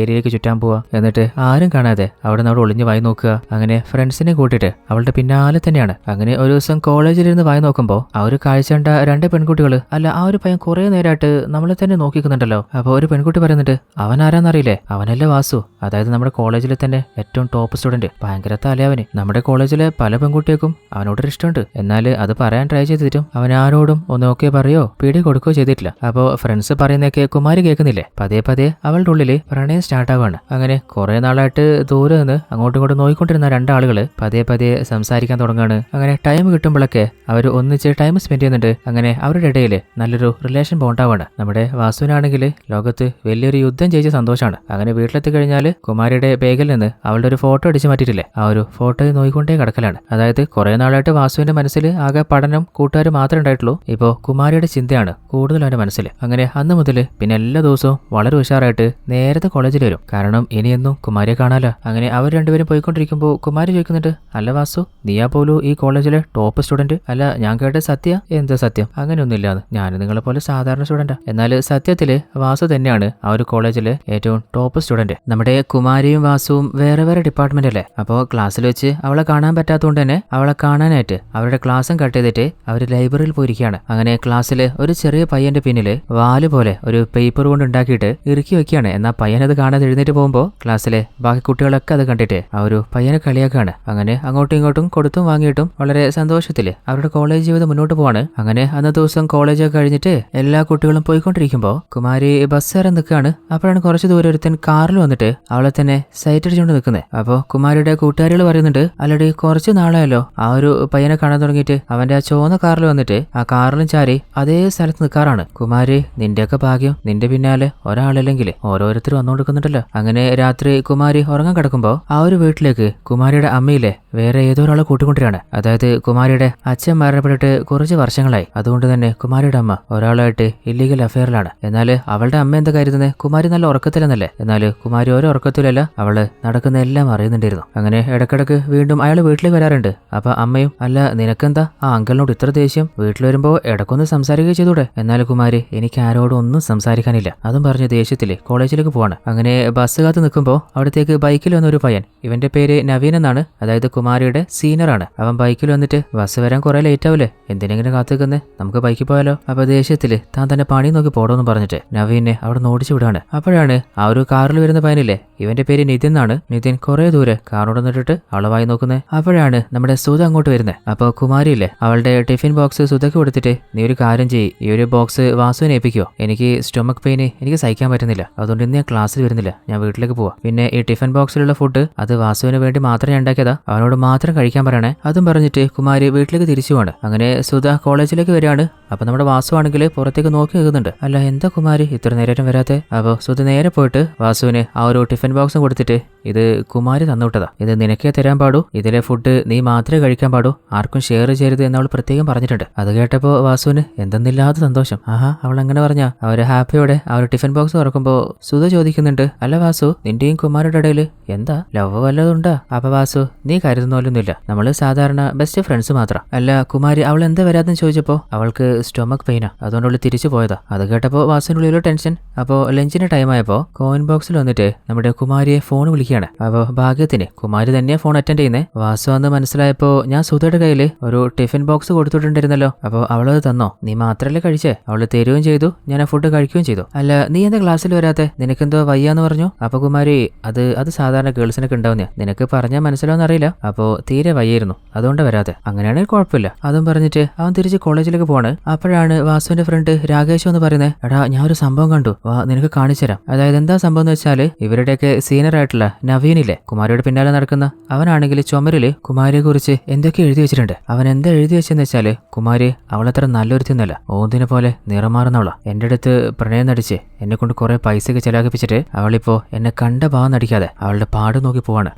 ഏരിയയിലേക്ക് ചുറ്റാൻ പോവാ. എന്നിട്ട് ആരും കാണാതെ അവിടെ നിന്ന് അവിടെ ഒളിഞ്ഞ് വായി നോക്കുക. അങ്ങനെ ഫ്രണ്ട്സിനെ കൂട്ടിയിട്ട് അവളുടെ പിന്നാലെ തന്നെയാണ്. അങ്ങനെ ഒരു ദിവസം കോളേജിലിരുന്ന് വായി നോക്കുമ്പോൾ ആ ഒരു കാഴ്ച കണ്ട രണ്ട് പെൺകുട്ടികൾ, അല്ല ആ ഒരു പയ്യൻ കുറെ നേരമായിട്ട് നമ്മളെ തന്നെ നോക്കിക്കുന്നുണ്ടല്ലോ. അപ്പോൾ ഒരു പെൺകുട്ടി പറയുന്നുണ്ട്, അവൻ ആരാന്നറിയില്ലേ? അവനല്ലേ വാസു, അതായത് നമ്മുടെ കോളേജിലെ തന്നെ ഏറ്റവും ടോപ്പ് സ്റ്റുഡന്റ്. ഭയങ്കര തലയവന്. നമ്മുടെ കോളേജിലെ പല പെൺകുട്ടികൾക്കും അവനോടൊരു ഇഷ്ടമുണ്ട്. എന്നാൽ അത് പറയാൻ ട്രൈ ചെയ്തിട്ടും അവൻ ആരോടും ഒന്ന് ഓക്കെ പറയോ പിടി കൊടുക്കുകയോ ചെയ്തിട്ടില്ല. അപ്പോൾ ഫ്രണ്ട്സ് പറയുന്നതൊക്കെ കുമാരി കേൾക്കുന്നില്ലേ. പതിയെ പതിയെ അവളുടെ ഉള്ളിൽ പ്രണയം സ്റ്റാർട്ട് ആവുകയാണ്. അങ്ങനെ കുറെ നാളായിട്ട് ദൂരെ നിന്ന് അങ്ങോട്ടും ഇങ്ങോട്ടും നോക്കിക്കൊണ്ടിരുന്ന രണ്ടാളുകൾ പതിയെ പതിയെ സംസാരിക്കാൻ തുടങ്ങുകയാണ്. അങ്ങനെ ടൈം കിട്ടുമ്പോഴൊക്കെ അവർ ഒന്നിച്ച് ടൈം സ്പെൻഡ് ചെയ്യുന്നുണ്ട്. അങ്ങനെ അവരുടെ ഇടയിൽ നല്ലൊരു റിലേഷൻ ബോണ്ടാവാണ്. നമ്മുടെ വാസുവിനാണെങ്കിൽ ലോകത്ത് വലിയൊരു യുദ്ധം ജയിച്ച സന്തോഷമാണ്. അങ്ങനെ വീട്ടിലെത്തി കഴിഞ്ഞാൽ കുമാരിയുടെ ബാഗിൽ നിന്ന് അവളുടെ ഒരു ഫോട്ടോ അടിച്ചു മാറ്റിയിട്ടില്ലേ, ആ ഒരു ഫോട്ടോയിൽ നോയിക്കൊണ്ടേ കിടക്കലാണ്. അതായത് കുറെ നാളായിട്ട് വാസുവിന്റെ മനസ്സിൽ ആകെ പഠനം കൂട്ടുകാർ മാത്രമേ ഉണ്ടായിട്ടുള്ളൂ. ഇപ്പോ കുമാരിയുടെ ചിന്തയാണ് കൂടുതൽ അവന്റെ മനസ്സിൽ. അങ്ങനെ അന്ന് മുതൽ പിന്നെ എല്ലാ ദിവസവും വളരെ ഉഷാറായിട്ട് നേരത്തെ കോളേജിൽ വരും. കാരണം ഇനിയൊന്നും കുമാരിയെ കാണാലോ. അങ്ങനെ അവർ രണ്ടുപേരും പോയിക്കൊണ്ടിരിക്കുമ്പോൾ കുമാരി ചോദിക്കുന്നുണ്ട്, അല്ല വാസു, നീയാ പോലും ഈ കോളേജിലെ ടോപ്പ് സ്റ്റുഡന്റ്? അല്ല ഞാൻ കേട്ട സത്യ? എന്താ സത്യം? അങ്ങനെയൊന്നുമില്ലാന്ന്. ഞാൻ നിങ്ങളെ പോലെ സാധാരണ സ്റ്റുഡന്റാ. എന്നാൽ സത്യത്തില് വാസു തന്നെയാണ് ആ ഒരു കോളേജിലെ ഏറ്റവും ടോപ്പ് സ്റ്റുഡന്റ്. നമ്മുടെ കുമാരിയും വാസുവും വേറെ വേറെ ഡിപ്പാർട്ട്മെന്റ് അല്ലേ. അപ്പോൾ ക്ലാസ്സിൽ വെച്ച് അവളെ കാണാൻ പറ്റാത്തതുകൊണ്ട് തന്നെ അവളെ കാണാനായിട്ട് അവരുടെ ക്ലാസ്സും കട്ട് ചെയ്തിട്ട് അവർ ലൈബ്രറിയിൽ പോയിരിക്കുകയാണ്. അങ്ങനെ ക്ലാസ്സിൽ ഒരു ചെറിയ പയ്യന്റെ പിന്നില് വാല് പോലെ ഒരു പേപ്പർ കൊണ്ട് ഉണ്ടാക്കിയിട്ട് ഇറുക്കി വെക്കുകയാണ്. എന്നാൽ പയ്യനത് കാണാതെ എഴുന്നേറ്റ് പോകുമ്പോൾ ക്ലാസ്സിലെ ബാക്കി കുട്ടികളൊക്കെ അത് കണ്ടിട്ട് ആ ഒരു പയ്യനെ കളിയാക്കാണ്. അങ്ങനെ അങ്ങോട്ടും ഇങ്ങോട്ടും കൊടുത്തും വാങ്ങിയിട്ടും വളരെ സന്തോഷത്തില് അവരുടെ കോളേജ് ജീവിതം മുന്നോട്ട് പോവാണ്. അങ്ങനെ അന്നത്തെ ദിവസം കോളേജൊക്കെ കഴിഞ്ഞിട്ട് എല്ലാ കുട്ടികളും പോയിക്കൊണ്ടിരിക്കുമ്പോൾ കുമാരി ബസ് കയറാൻ നിൽക്കുകയാണ്. അപ്പോഴാണ് കുറച്ച് ദൂരം ഒരുത്തൻ കാറിൽ വന്നിട്ട് അവളെ തന്നെ സൈറ്റ് അടിച്ചുകൊണ്ട് നിൽക്കുന്നത്. അപ്പോൾ കുമാരിയുടെ കൂട്ടുകാരികൾ പറയുന്നുണ്ട്, അല്ലടി കുറച്ച് നാളായല്ലോ ആ ഒരു പയ്യനെ കാണാൻ തുടങ്ങിയിട്ട്. അവന്റെ ആ ചുവന്ന കാറിൽ വന്നിട്ട് ആ കാറിലും ചാരി അതേ സ്ഥലത്ത് നിൽക്കാറാണ്. കുമാരി, നിന്റെയൊക്കെ ഭാഗ്യം, നിന്റെ പിന്നാലെ ഒരാളല്ലെങ്കിൽ ഓരോരുത്തർ വന്നുകൊടുക്കുന്നുണ്ടല്ലോ. അങ്ങനെ രാത്രി കുമാരി ഉറങ്ങാൻ കിടക്കുമ്പോൾ ആ ഒരു വീട്ടിലേക്ക് കുമാരിയുടെ അമ്മയിലെ വേറെ ഏതോ ഒരാളെ കൂട്ടിക്കൊണ്ടിരാണ്. അതായത് കുമാരിയുടെ അച്ഛൻ മരണപ്പെട്ടിട്ട് കുറച്ച് വർഷങ്ങളായി. അതുകൊണ്ട് തന്നെ കുമാരിയുടെ അമ്മ ഒരാളായിട്ട് ഇല്ലീഗൽ അഫെയറിലാണ്. എന്നാൽ അവളുടെ അമ്മ എന്താ കരുതുന്നത്, കുമാരി നല്ല ഉറക്കത്തിലെന്നല്ലേ. എന്നാൽ കുമാരി ഓരോ ഉറക്കത്തിലല്ല, അവള് നടക്കുന്ന എല്ലാം അറിയുന്നുണ്ടായിരുന്നു. അങ്ങനെ ഇടക്കിടക്ക് വീണ്ടും അയാൾ വീട്ടിലേക്ക് വരാറുണ്ട്. അപ്പൊ അമ്മയും, അല്ല നിനക്കെന്താ ആ അങ്കിളിനോട് ഇത്ര ദേഷ്യം? വീട്ടിൽ വരുമ്പോ ഇടക്കൊന്ന് സംസാരിക്കുകയും ചെയ്തൂടെ? എന്നാൽ കുമാരി, എനിക്ക് ആരോടും ഒന്നും സംസാരിക്കാനില്ല. അതും പറഞ്ഞ് ദേഷ്യത്തില് കോളേജിലേക്ക് പോവാണ്. അങ്ങനെ ബസ് കാത്ത് നിൽക്കുമ്പോൾ അവിടത്തേക്ക് ബൈക്കിൽ വന്ന ഒരു പയ്യൻ, ഇവന്റെ പേര് നവീൻ എന്നാണ്, അതായത് കുമാരിയുടെ സീനിയറാണ്. അവൻ ബൈക്കിൽ വന്നിട്ട്, ബസ് വരാൻ കുറെ ലേറ്റ് ആവില്ലേ, എന്തിനെങ്കിലും കാത്തുനിൽക്കുന്നേ, നമുക്ക് ബൈക്കിൽ പോയാലോ? അപ്പൊ ദേഷ്യത്തില് താൻ തന്നെ പണി നോക്കി പോടോന്ന് പറഞ്ഞിട്ട് നവീനെ അവിടെ നിന്ന് ഓടിച്ചു വിടാണ്. അപ്പോഴാണ് ആ ഒരു കാറിൽ വരുന്ന പയ്യനില്ലേ, ഇവന്റെ പേര് നിതിൻ എന്നാണ്. നിതിൻ കുറെ ദൂരെ കാറോട് നിന്നിട്ട് അവളവായി നോക്കുന്നത്. അപ്പോഴാണ് നമ്മുടെ സുധ അങ്ങോട്ട് വരുന്നത്. അപ്പൊ കുമാരിയില്ലേ അവളുടെ ടിഫിൻ ബോക്സ് സുധയ്ക്ക് കൊടുത്തിട്ട്, നീ ഒരു കാര്യം ചെയ്യ്, ഈ ഒരു ബോക്സ് വാസുവിനെ ഏൽപ്പിക്കോ, എനിക്ക് സ്റ്റൊമക് പെയിന് എനിക്ക് സഹിക്കാൻ പറ്റുന്നില്ല, അതുകൊണ്ട് ഇന്ന് ഞാൻ ക്ലാസ്സിൽ വരുന്നില്ല, ഞാൻ വീട്ടിലേക്ക് പോവാ. പിന്നെ ഈ ടിഫിൻ ബോക്സിലുള്ള ഫുഡ് അത് വാസുവിന് വേണ്ടി മാത്രം ഞാൻ ഉണ്ടാക്കിയതാ, അവനോട് മാത്രം കഴിക്കാൻ പറയണേ. അതും പറഞ്ഞിട്ട് കുമാരി വീട്ടിലേക്ക് തിരിച്ചു പോവാണ്. അങ്ങനെ സുധ കോളേജിലേക്ക് വരികയാണ്. അപ്പൊ നമ്മുടെ വാസു ആണെങ്കിൽ പുറത്തേക്ക് നോക്കി നിൽക്കുന്നുണ്ട്. അല്ല എന്താ കുമാരി ഇത്ര നേരം വരാത്തെ? അപ്പൊ സുധ നേരെ പോയിട്ട് വാസുവിന് ആ ഒരു ടിഫിൻ ബോക്സും കൊടുത്തിട്ട്, ഇത് കുമാരി തന്നുവിട്ടതാ, ഇത് നിനക്കേ തരാൻ പാടൂ, ഇതിലെ ഫുഡ് നീ മാത്രമേ കഴിക്കാൻ പാടൂ, ആർക്കും ഷെയർ ചെയ്യരുത് എന്ന് അവൾ പ്രത്യേകം പറഞ്ഞിട്ടുണ്ട്. അത് കേട്ടപ്പോ വാസുവിന് എന്തെന്നില്ലാത്ത സന്തോഷം. ആഹാ, അവൾ അങ്ങനെ പറഞ്ഞ അവര് ഹാപ്പിയോടെ ആ ഒരു ടിഫിൻ ബോക്സ് തുറക്കുമ്പോ സുധ ചോദിക്കുന്നുണ്ട്, അല്ല വാസു, നിന്റെയും കുമാരിയുടെ ഇടയിൽ എന്താ ലവ് വല്ലതുണ്ടാ? അപ്പൊ വാസു, നീ കരുതുന്ന പോലൊന്നുമില്ല, നമ്മള് സാധാരണ ബെസ്റ്റ് ഫ്രണ്ട്സ് മാത്രം. അല്ല കുമാരി, അവൾ എന്താ വരാതെന്ന് ചോദിച്ചപ്പോ അവൾക്ക് സ്റ്റൊമക് പെയിനാ, അതുകൊണ്ട് അവള് തിരിച്ചു പോയതാ. അത് കേട്ടപ്പോ വാസുവിനുള്ളിൽ ഒരു ടെൻഷൻ. അപ്പോ ലഞ്ചിന്റെ ടൈം ആയപ്പോ കോയിൻ ബോക്സിൽ വന്നിട്ട് നമ്മുടെ കുമാരിയെ ഫോൺ വിളിക്കുകയാണ്. അപ്പോ ഭാഗ്യത്തിന് കുമാരി തന്നെയാ ഫോൺ അറ്റൻഡ് ചെയ്യുന്നത്. വാസു എന്ന് മനസ്സിലായപ്പോ ഞാൻ സുധയുടെ കയ്യിൽ ഒരു ടിഫിൻ ബോക്സ് കൊടുത്തിട്ടുണ്ടായിരുന്നല്ലോ, അപ്പോൾ അവളത് തന്നോ? നീ മാത്രല്ലേ കഴിച്ചേ? അവള് തരുകയും ചെയ്തു, ഞാൻ ആ ഫുഡ് കഴിക്കുകയും ചെയ്തു. അല്ല നീ എന്താ ക്ലാസ്സിൽ വരാത്തെ? നിനക്കെന്തോ വയ്യാന്ന് പറഞ്ഞു. അപ്പൊ കുമാരി അത് സാധാരണ ഗേൾസിനൊക്കെ ഉണ്ടാവുന്ന, നിനക്ക് പറഞ്ഞാൽ മനസ്സിലാവുന്ന അറിയില്ല. അപ്പോ തീരെ വയ്യായിരുന്നു, അതുകൊണ്ട് വരാതെ. അങ്ങനെയാണെങ്കിൽ കുഴപ്പമില്ല. അതും പറഞ്ഞിട്ട് അവൻ തിരിച്ച് കോളേജിലേക്ക് പോവാണ്. അപ്പോഴാണ് വാസുവിന്റെ ഫ്രണ്ട് രാകേഷ് എന്ന് പറയുന്നത്, എടാ ഞാൻ ഒരു സംഭവം കണ്ടു, വാ നിനക്ക് കാണിച്ചു തരാം. അതായത് എന്താ സംഭവം എന്ന് വെച്ചാല് ഇവരുടെയൊക്കെ സീനിയർ ആയിട്ടുള്ള നവീനില്ലേ, കുമാരിയുടെ പിന്നാലെ നടക്കുന്ന, അവനാണെങ്കിൽ ചുമരില് കുമാരിയെ കുറിച്ച് എന്തൊക്കെ എഴുതി വെച്ചിട്ടുണ്ട്. അവൻ എന്താ എഴുതി വെച്ചെന്ന് വെച്ചാല് കുമാരി അവളത്ര നല്ലൊരുത്തിന്നല്ല, ഓന്തിനെ പോലെ നിറമാറുന്നവളാ. എന്റെ അടുത്ത് പ്രണയം നടിച്ച് എന്നെ കൊണ്ട് കുറെ പൈസയൊക്കെ ചെലവാക്കിപ്പിച്ചിട്ട് അവളിപ്പോ എന്നെ കണ്ട ഭാവം നടിക്കാതെ അവളുടെ പാട് നോക്കി പോവാണ്.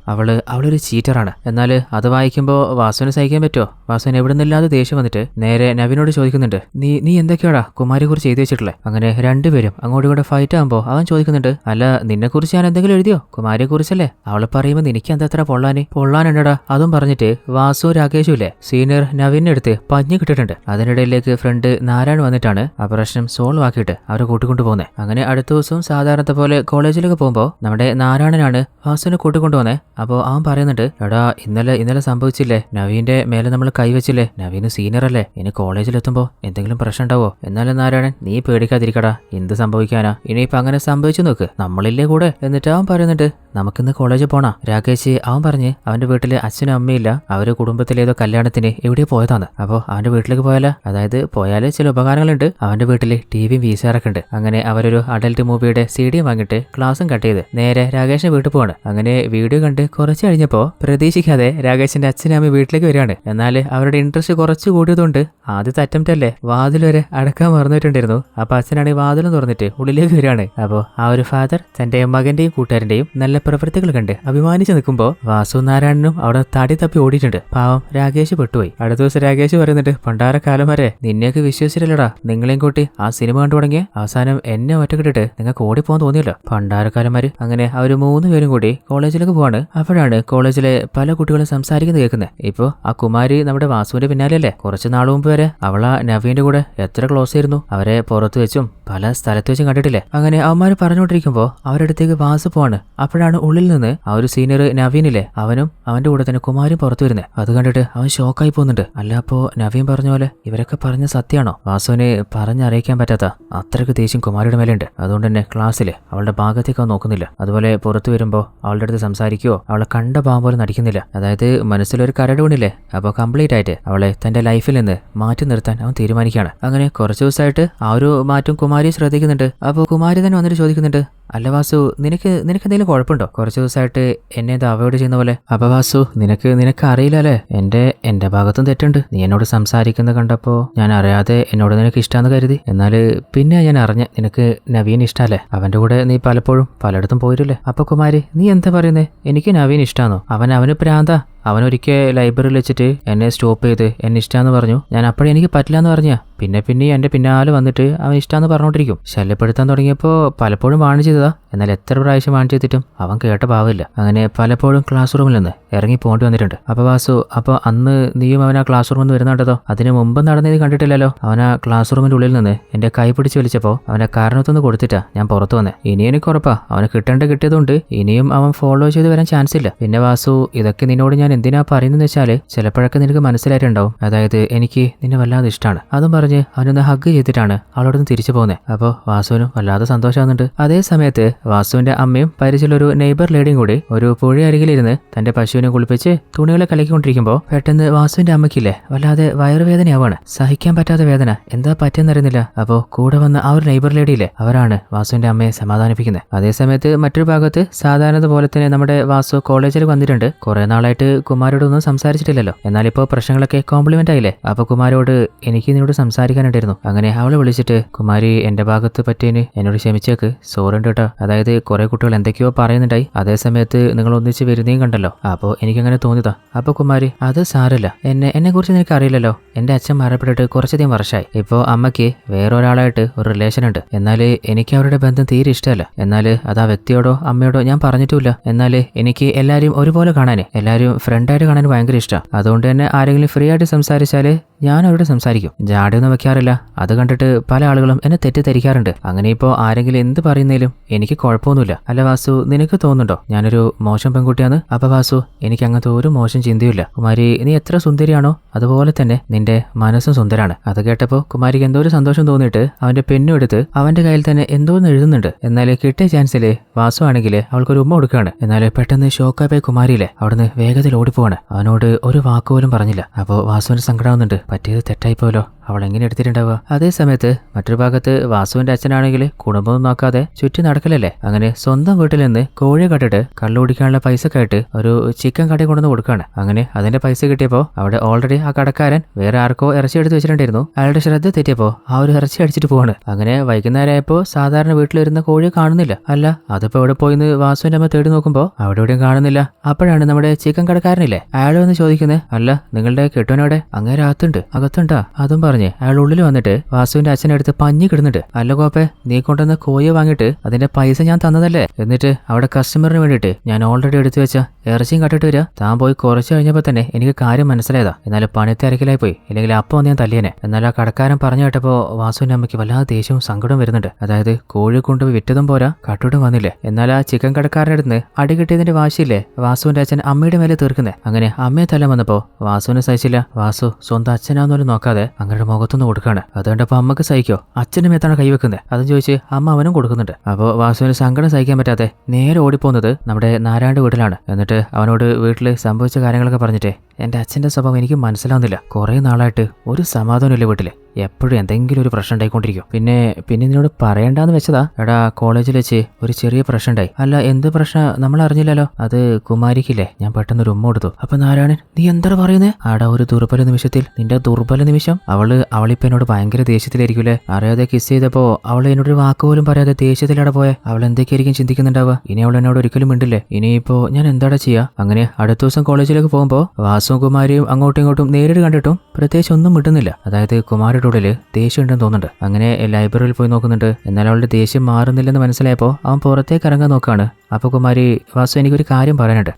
അവളൊരു ചീറ്ററാണ്. എന്നാല് അത് വായിക്കുമ്പോ വാസുവിനെ സഹിക്കാൻ പറ്റുമോ? വാസുവിന് എവിടെ നിന്നില്ലാതെ ദേഷ്യം വന്നിട്ട് നേരെ നവീനോട് ചോദിക്കുന്നുണ്ട്, നീ എന്തൊക്കെയാടാ കുമാരിയെ കുറിച്ച് എഴുതി വെച്ചിട്ടുള്ളത്? അങ്ങനെ രണ്ടുപേരും അങ്ങോട്ടും ഇങ്ങോട്ട് ഫൈറ്റ് ആകുമ്പോ അവൻ ചോദിക്കുന്നുണ്ട്, അല്ല നിന്നെ കുറിച്ച് ഞാൻ എന്തെങ്കിലും എഴുതിയോ? കുമാരിയെ കുറിച്ചല്ലേ? അവളെ പറയുമ്പോ നിനക്ക് എന്താ അത്ര പൊള്ളാനുണ്ടടാ. അതും പറഞ്ഞിട്ട് വാസു രാകേഷും ഇല്ലേ സീനിയർ നവീനെ അടുത്ത് പഞ്ഞു കിട്ടിട്ടുണ്ട്. അതിനിടയിലേക്ക് ഫ്രണ്ട് നാരായൺ വന്നിട്ടാണ് ആ പ്രശ്നം സോൾവ് ആക്കിയിട്ട് അവരെ കൂട്ടിക്കൊണ്ടു പോകുന്നത്. അങ്ങനെ അടുത്ത ദിവസവും സാധാരണത്തെ പോലെ കോളേജിലേക്ക് പോകുമ്പോൾ നമ്മുടെ നാരായണനാണ് വാസുവിനെ കൂട്ടിക്കൊണ്ടുപോകുന്നത്. അപ്പോൾ അവൻ പറയുന്നുണ്ട്, എടാ ഇന്നലെ സംഭവിച്ചില്ലേ, നവീന്റെ മേലെ നമ്മൾ കൈവച്ചില്ലേ, നവീന് സീനിയർ അല്ലേ, ഇനി കോളേജിലെത്തുമ്പോൾ എന്തെങ്കിലും പ്രശ്നം ഉണ്ടാവോ? എന്നാലും നാരായണൻ നീ പേടിക്കാതിരിക്കടാ, എന്ത് സംഭവിക്കാനാ, ഇനിയിപ്പോ അങ്ങനെ സംഭവിച്ചു നോക്ക്, നമ്മളില്ലേ കൂടെ. എന്നിട്ട് അവൻ പറയുന്നുണ്ട്, നമുക്കിന്ന് കോളേജിൽ പോണാ. രാകേഷ് അവൻ പറഞ്ഞ് അവന്റെ വീട്ടില് അച്ഛനും അമ്മയില്ല, അവര് കുടുംബത്തിലേതോ കല്യാണത്തിന് എവിടെ പോയതാണ്. അപ്പോൾ അവന്റെ വീട്ടിലേക്ക് പോയാല് ചില ഉപകാരങ്ങളുണ്ട്. അവന്റെ വീട്ടില് ടിവിയും വീസാറൊക്കെ ഉണ്ട്. അങ്ങനെ അവരൊരു അഡൽട്ട് മൂവിയുടെ CD വാങ്ങിയിട്ട് ക്ലാസ്സും കട്ട് ചെയ്ത് നേരെ രാകേഷിന്റെ വീട്ടിൽ പോവാണ്. അങ്ങനെ വീഡിയോ കണ്ട് കുറച്ച് കഴിഞ്ഞപ്പോ പ്രതീക്ഷിക്കാതെ രാകേഷിന്റെ അച്ഛനും അമ്മ വീട്ടിലേക്ക് വരികയാണ്. എന്നാൽ അവരുടെ ഇൻട്രസ്റ്റ് കുറച്ച് കൂടിയതുകൊണ്ട് ആദ്യത്തെ അറ്റംപ്റ്റ് അല്ലേ, വാതിൽ വരെ അടക്കാൻ മറന്നിട്ടുണ്ടായിരുന്നു. അപ്പൊ അച്ഛനാണെങ്കിൽ വാതിലും തുറന്നിട്ട് ഉള്ളിലേക്ക് വരികയാണ്. അപ്പോൾ ആ ഒരു ഫാദർ തന്റെ മകന്റെയും കൂട്ടുകാരന്റെയും നല്ല പ്രവൃത്തികൾ കണ്ട് അഭിമാനിച്ചു നിൽക്കുമ്പോൾ വാസു നാരായണനും അവിടെ തടി തപ്പി ഓടിയിട്ടുണ്ട്. പാവം രാകേഷ് പെട്ടുപോയി. അടുത്ത ദിവസം രാകേഷ് പറയുന്നുണ്ട്, പണ്ടാരക്കാലം വരെ നിന്നെയൊക്കെ വിശ്വസിച്ചില്ലടാ, നിങ്ങളെയും കൂട്ടി ആ സിനിമ കണ്ടു തുടങ്ങിയ അവസാനം എന്നെ ഒറ്റക്കിട്ടിട്ട് നിങ്ങൾക്ക് ഓടിപ്പോകാൻ തോന്നിയല്ലോ പണ്ടാരക്കാലന്മാര്. അങ്ങനെ അവർ 3 പേരും കൂടി കോളേജിലേക്ക് പോവാണ്. അപ്പോഴാണ് കോളേജിലെ പല കുട്ടികളും സംസാരിക്കുന്നത് കേൾക്കുന്നത്. ഇപ്പൊ ആ കുമാരി നമ്മുടെ വാസുവിന്റെ പിന്നാലെയല്ലേ, കുറച്ച് നാൾ മുമ്പ് വരെ അവളാ നവീന്റെ കൂടെ എത്ര ക്ലോസ് ആയിരുന്നു, അവരെ പുറത്തു വെച്ചും പല സ്ഥലത്ത് വെച്ചും കണ്ടിട്ടില്ലേ. അങ്ങനെ അവന്മാര് പറഞ്ഞുകൊണ്ടിരിക്കുമ്പോ അവരുടെ അടുത്തേക്ക് വാസു പോവാണ്. അപ്പോഴാണ് ഉള്ളിൽ നിന്ന് ആ ഒരു സീനിയർ നവീനില്ലേ, അവനും അവന്റെ കൂടെ തന്നെ കുമാരിയും പുറത്തു വരുന്നത്. അത് കണ്ടിട്ട് അവൻ ഷോക്കായി പോകുന്നുണ്ട്. അല്ല അപ്പോ നവീൻ പറഞ്ഞ പോലെ ഇവരൊക്കെ പറഞ്ഞ സത്യമാണോ? വാസുവിനെ പറഞ്ഞറിയിക്കാൻ പറ്റാത്ത അത്രയ്ക്ക് ദേഷ്യം കുമാരിയുടെ മേലുണ്ട്. അതുകൊണ്ട് തന്നെ ക്ലാസ്സിൽ അവളുടെ ഭാഗത്തേക്ക് അവൻ നോക്കുന്നില്ല. അതുപോലെ പുറത്തു വരുമ്പോ അവളുടെ അടുത്ത് സംസാരിക്കുകയോ അവളെ കണ്ട ഭാവം പോലെ നടിക്കുന്നില്ല. അതായത് മനസ്സിലൊരു കരട് വീണില്ലേ, അപ്പോൾ കംപ്ലീറ്റ് ആയിട്ട് അവളെ തന്റെ ലൈഫിൽ നിന്ന് മാറ്റി നിർത്താൻ അവൻ തീരുമാനിക്കുകയാണ്. അങ്ങനെ കുറച്ച് ദിവസമായിട്ട് ആ ഒരു മാറ്റം കുമാരിയെ ശ്രദ്ധിക്കുന്നുണ്ട്. അപ്പോൾ കുമാരി തന്നെ വന്നിട്ട് ചോദിക്കുന്നുണ്ട്, അല്ല വാസു നിനക്ക് എന്തെങ്കിലും കുഴപ്പമുണ്ടോ? കുറച്ച് ദിവസമായിട്ട് എന്നെ ഇത് അവോയ്ഡ് ചെയ്യുന്ന പോലെ. അപ്പൊ വാസു നിനക്ക് അറിയില്ല അല്ലേ, എന്റെ ഭാഗത്തും തെറ്റുണ്ട്. നീ എന്നോട് സംസാരിക്കുന്നത് കണ്ടപ്പോ ഞാൻ അറിയാതെ എന്നോട് നിനക്ക് ഇഷ്ടമാണെന്ന് കരുതി. എന്നാല് പിന്നെ ഞാൻ അറിഞ്ഞ നിനക്ക് നവീൻ ഇഷ്ടമല്ലേ, അവന്റെ കൂടെ നീ പലപ്പോഴും പലയിടത്തും പോയിട്ടില്ലേ. അപ്പൊ കുമാരി നീ എന്താ പറയുന്നേ? എനിക്ക് നവീൻ ഇഷ്ടമാണോ? അവന് പ്രാന്താ. അവനൊരിക്കൽ ലൈബ്രറിയിൽ വെച്ചിട്ട് എന്നെ സ്റ്റോപ്പ് ചെയ്ത് എന്നെ ഇഷ്ടമാന്ന് പറഞ്ഞു. ഞാൻ അപ്പോഴേ എനിക്ക് പറ്റില്ല എന്ന് പറഞ്ഞ പിന്നെ എന്റെ പിന്നാലെ വന്നിട്ട് അവൻ ഇഷ്ടമാന്ന് പറഞ്ഞോണ്ടിരിക്കും. ശല്യപ്പെടുത്താൻ തുടങ്ങിയപ്പോൾ പലപ്പോഴും വാൺ ചെയ്തതാ. എന്നാൽ എത്ര പ്രാവശ്യം വാൺ ചെയ്തിട്ടും അവൻ കേട്ട ഭാവമില്ല. അങ്ങനെ പലപ്പോഴും ക്ലാസ് റൂമിൽ നിന്ന് ഇറങ്ങി പോകേണ്ടി വന്നിട്ടുണ്ട്. അപ്പൊ വാസു, അപ്പൊ അന്ന് നീയും അവൻ ആ ക്ലാസ് റൂമിൽ നിന്ന് വരുന്നുണ്ടോ? അതിന് മുമ്പ് നടന്നത് കണ്ടിട്ടില്ലല്ലോ. അവൻ ആ ക്ലാസ് റൂമിന്റെ ഉള്ളിൽ നിന്ന് എന്റെ കൈ പിടിച്ച് വലിച്ചപ്പോൾ അവന്റെ കാരണത്തൊന്ന് കൊടുത്തിട്ടാ ഞാൻ പുറത്തു വന്നേ. ഇനി എനിക്ക് ഉറപ്പാ അവന് കിട്ടിയതുകൊണ്ട് ഇനിയും അവൻ ഫോളോ ചെയ്ത് വരാൻ ചാൻസ് ഇല്ല. പിന്നെ വാസു, ഇതൊക്കെ നിന്നോട് ഞാൻ എന്തിനാ പറയുന്നതെന്ന് വെച്ചാല് ചിലപ്പോഴൊക്കെ നിനക്ക് മനസ്സിലായിട്ടുണ്ടാവും. അതായത് എനിക്ക് നിന്നെ വല്ലാതെ ഇഷ്ടമാണ്. അതും പറഞ്ഞ് അവനൊന്ന് ഹഗ് ചെയ്തിട്ടാണ് അവളോട് നിന്ന് തിരിച്ചു പോകുന്നത്. അപ്പോൾ വാസുവിനും വല്ലാതെ സന്തോഷമാകുന്നുണ്ട്. അതേ സമയത്ത് വാസുവിന്റെ അമ്മയും പരിചയമുള്ളൊരു നെയ്ബർ ലേഡിയും കൂടി ഒരു പുഴ അരികിലിരുന്ന് തന്റെ പശുവിനെ കുളിപ്പിച്ച് തുണികളെ കലക്കിക്കൊണ്ടിരിക്കുമ്പോൾ പെട്ടെന്ന് വാസുവിന്റെ അമ്മയ്ക്കില്ലേ വല്ലാതെ വയറുവേദനയാവാണ്. സഹിക്കാൻ പറ്റാത്ത വേദന, എന്താ പറ്റിയെന്നറിയുന്നില്ല. അപ്പോൾ കൂടെ വന്ന ആ ഒരു നെയ്ബർ ലേഡിയില്ലേ, അവരാണ് വാസുവിന്റെ അമ്മയെ സമാധാനിപ്പിക്കുന്നത്. അതേസമയത്ത് മറ്റൊരു ഭാഗത്ത് സാധാരണ പോലെ തന്നെ നമ്മുടെ വാസു കോളേജിൽ വന്നിട്ടുണ്ട്. കുറെ നാളായിട്ട് കുമാരോടൊന്നും സംസാരിച്ചിട്ടില്ലല്ലോ. എന്നാലിപ്പോ പ്രശ്നങ്ങളൊക്കെ കോംപ്ലിമെന്റ് ആയില്ലേ. അപ്പൊ കുമാരോട് എനിക്ക് നിന്നോട് സംസാരിക്കാനായിട്ടായിരുന്നു. അങ്ങനെ അവളെ വിളിച്ചിട്ട്, കുമാരി എന്റെ ഭാഗത്ത് പറ്റിയതിന് എന്നോട് ക്ഷമിച്ചേക്ക്, സോറി ഉണ്ട് കേട്ടോ. അതായത് കുറെ കുട്ടികൾ എന്തൊക്കെയോ പറയുന്നുണ്ടായി, അതേ സമയത്ത് നിങ്ങൾ ഒന്നിച്ച് വരുന്നേയും കണ്ടല്ലോ, അപ്പോൾ എനിക്കങ്ങനെ തോന്നിയതാ. അപ്പൊ കുമാരി, അത് സാരല്ല, എന്നെ കുറിച്ച് നിനക്ക് അറിയില്ലല്ലോ. എന്റെ അച്ഛൻ മരണപ്പെട്ടിട്ട് കുറച്ചധികം വർഷമായി. ഇപ്പോൾ അമ്മയ്ക്ക് വേറൊരാളായിട്ട് ഒരു റിലേഷൻ ഉണ്ട്. എന്നാൽ എനിക്ക് അവരുടെ ബന്ധം തീരെ ഇഷ്ടമല്ല. എന്നാൽ അത് ആ വ്യക്തിയോടോ അമ്മയോടോ ഞാൻ പറഞ്ഞിട്ടുമില്ല. എന്നാൽ എനിക്ക് എല്ലാവരും ഒരുപോലെ കാണാൻ, എല്ലാവരും ഫ്രണ്ടായിട്ട് കാണാൻ ഭയങ്കര ഇഷ്ടമാണ്. അതുകൊണ്ട് തന്നെ ആരെങ്കിലും ഫ്രീ ആയിട്ട് സംസാരിച്ചാൽ ഞാൻ അവരോട് സംസാരിക്കും. ജാടയൊന്നും വെക്കാറില്ല. അത് കണ്ടിട്ട് പല ആളുകളും എന്നെ തെറ്റിദ്ധരിക്കാറുണ്ട്. അങ്ങനെ ഇപ്പോൾ ആരെങ്കിലും എന്ത് പറയുന്നതിലും എനിക്ക് കുഴപ്പമൊന്നുമില്ല. അല്ല വാസു, നിനക്ക് തോന്നുന്നുണ്ടോ ഞാനൊരു മോശം പെൺകുട്ടിയാണ്? അപ്പൊ വാസു, എനിക്ക് അങ്ങനത്തെ ഒരു മോശം ചിന്തയില്ല. കുമാരി, നീ എത്ര സുന്ദരിയാണോ അതുപോലെ തന്നെ നിന്റെ മനസ്സും സുന്ദരാണ്. അത് കേട്ടപ്പോൾ കുമാരിക്ക് എന്തോ ഒരു സന്തോഷം തോന്നിയിട്ട് അവന്റെ പെന്നും എടുത്ത് അവന്റെ കയ്യിൽ തന്നെ എന്തോന്ന് എഴുതുന്നുണ്ട്. എന്നാൽ കിട്ടിയ ചാൻസില് വാസു ആണെങ്കിൽ അവൾക്കൊരു ഉമ്മ കൊടുക്കുകയാണ്. എന്നാൽ പെട്ടെന്ന് ഷോക്കായ കുമാരിയിലെ അവിടുന്ന് വേഗത്തിൽ ഓടിപ്പോവാണ്. അവനോട് ഒരു വാക്കുപോലും പറഞ്ഞില്ല. അപ്പോൾ വാസുവിന് സങ്കടമാവുന്നുണ്ട്. പറ്റിയത് തെറ്റായിപ്പോലോ, അവൾ എങ്ങനെ എടുത്തിട്ടുണ്ടാവുക? അതേ സമയത്ത് മറ്റൊരു ഭാഗത്ത് വാസുവിന്റെ അച്ഛനാണെങ്കിൽ കുടുംബമൊന്നും നോക്കാതെ ചുറ്റി നടക്കലല്ലേ. അങ്ങനെ സ്വന്തം വീട്ടിൽ നിന്ന് കോഴിയെ കട്ടിട്ട് കള്ളു കുടിക്കാനുള്ള പൈസ ആയിട്ട് ഒരു ചിക്കൻ കടയിൽ കൊണ്ടുവന്ന് കൊടുക്കുകയാണ്. അങ്ങനെ അതിന്റെ പൈസ കിട്ടിയപ്പോൾ അവിടെ ഓൾറെഡി ആ കടക്കാരൻ വേറെ ആർക്കോ ഇറച്ചി എടുത്ത് വെച്ചിട്ടുണ്ടായിരുന്നു. അയാളുടെ ശ്രദ്ധ തെറ്റിയപ്പോൾ ആ ഒരു ഇറച്ചി അടിച്ചിട്ട് പോവാണ്. അങ്ങനെ വൈകുന്നേരമായപ്പോൾ സാധാരണ വീട്ടിലിരുന്ന കോഴിയെ കാണുന്നില്ല. അല്ല, അതിപ്പോ എവിടെ പോയിന്ന് വാസുവിന്റെ അമ്മ തേടി നോക്കുമ്പോൾ അവിടെ എവിടെയും കാണുന്നില്ല. അപ്പോഴാണ് നമ്മുടെ ചിക്കൻ കടക്കാരനില്ലേ അയാൾ വന്ന് ചോദിക്കുന്നത്, അല്ല നിങ്ങളുടെ കെട്ടുവനോടെ അങ്ങേരെ അകത്തുണ്ടാ? അതും പറഞ്ഞ് അയാൾ ഉള്ളിൽ വന്നിട്ട് വാസുവിന്റെ അച്ഛനെ അടുത്ത് പഞ്ഞി കിടന്നിട്ട്, അല്ല കോപ്പെ, നീ കൊണ്ടുവന്ന് കോഴിയെ വാങ്ങിയിട്ട് അതിന്റെ പൈസ ഞാൻ തന്നതല്ലേ? എന്നിട്ട് അവിടെ കസ്റ്റമറിന് വേണ്ടിയിട്ട് ഞാൻ ഓൾറെഡി എടുത്തു വെച്ച ഇറച്ചിയും കട്ടിട്ട് വരിക. താൻ പോയി കുറച്ച് കഴിഞ്ഞപ്പോൾ തന്നെ എനിക്ക് കാര്യം മനസ്സിലായതാ. എന്നാലും പണി തിരക്കിലായി പോയി, ഇല്ലെങ്കിൽ അപ്പം ഞാൻ തല്ലിയനെ. എന്നാൽ ആ കടക്കാരൻ പറഞ്ഞു കേട്ടപ്പോൾ വാസുവിന്റെ അമ്മയ്ക്ക് വല്ലാതെ ദേഷ്യവും സങ്കടവും വരുന്നുണ്ട്. അതായത് കോഴി കൊണ്ടുപോയി വിറ്റതും പോരാ, കട്ടിട്ടും വന്നില്ലേ. എന്നാൽ ആ ചിക്കൻ കടക്കാരൻ്റെ അടുത്ത് അടി കിട്ടിയതിന്റെ വാശിയില്ലേ വാസുവിന്റെ അച്ഛൻ അമ്മയുടെ മേലെ തീർക്കുന്നേ. അങ്ങനെ അമ്മയെ തല്ലാൻ വന്നപ്പോൾ വാസുവിനെ സഹിച്ചില്ല. വാസു സ്വന്തം അച്ഛനാന്നോലും നോക്കാതെ അങ്ങനെ മുഖത്തൊന്ന് കൊടുക്കാണ്. അതുകൊണ്ടപ്പോൾ അമ്മക്ക് സഹിക്കോ? അച്ഛൻ്റെ മേത്താണ് കൈവെക്കുന്നത്. അതും ചോദിച്ച് അമ്മ അവനും കൊടുക്കുന്നുണ്ട്. അപ്പോൾ വാസുവിന് സങ്കടം സഹിക്കാൻ പറ്റാതെ നേരെ ഓടിപ്പോകുന്നത് നമ്മുടെ നാരായണന്റെ വീട്ടിലാണ്. എന്നിട്ട് അവനോട് വീട്ടിൽ സംഭവിച്ച കാര്യങ്ങളൊക്കെ പറഞ്ഞിട്ട്, എൻ്റെ അച്ഛൻ്റെ സ്വഭാവം എനിക്ക് മനസ്സിലാവുന്നില്ല. കുറേ നാളായിട്ട് ഒരു സമാധാനമില്ല വീട്ടിൽ, എപ്പോഴും എന്തെങ്കിലും ഒരു പ്രശ്നം ഉണ്ടായിക്കൊണ്ടിരിക്കും. പിന്നെ നിന്നോട് പറയണ്ടെന്ന് വെച്ചതാ. എടാ, കോളേജിൽ വെച്ച് ഒരു ചെറിയ പ്രശ്നം ഉണ്ടായി. അല്ല, എന്ത് പ്രശ്നം? നമ്മൾ അറിഞ്ഞില്ലല്ലോ. അത് കുമാരിക്കില്ലേ, ഞാൻ പെട്ടെന്ന് ഒരു ഉമ്മ കൊടുത്തു. അപ്പൊ നാരായണൻ, നീ എന്താ പറയുന്നേ? ആടാ, ഒരു ദുർബല നിമിഷത്തിൽ നിന്റെ ദുർബല നിമിഷം. അവളിപ്പോ എന്നോട് ഭയങ്കര ദേഷ്യത്തിലായിരിക്കൂലേ. അറിയാതെ കിസ് ചെയ്തപ്പോ അവൾ എന്നോടൊരു വാക്ക് പോലും പറയാതെ ദേഷ്യത്തിലവിടെ പോയെ. അവൾ എന്തൊക്കെയായിരിക്കും ചിന്തിക്കുന്നുണ്ടാവുക? ഇനി അവൾ എന്നോട് ഒരിക്കലും മിണ്ടില്ലേ. ഇനിയിപ്പോ ഞാൻ എന്താടാ ചെയ്യാ? അങ്ങനെ അടുത്ത ദിവസം കോളേജിലേക്ക് പോകുമ്പോ വാസുവും കുമാരിയും അങ്ങോട്ടും ഇങ്ങോട്ടും നേരിട്ട് കണ്ടിട്ടും പ്രത്യേകിച്ച് ഒന്നും മിണ്ടുന്നില്ല. അതായത് കുമാരിയുടെ ഉള്ളിൽ ദേഷ്യം ഉണ്ടെന്ന് തോന്നുന്നുണ്ട്. അങ്ങനെ ലൈബ്രറിയിൽ പോയി നോക്കുന്നുണ്ട്. എന്നാൽ അവളുടെ ദേഷ്യം മാറുന്നില്ലെന്ന് മനസ്സിലായപ്പോൾ അവൻ പുറത്തേക്ക് ഇറങ്ങാൻ നോക്കാണ്. അപ്പൊ കുമാരി, വാസു, എനിക്കൊരു കാര്യം പറയാനുണ്ട്.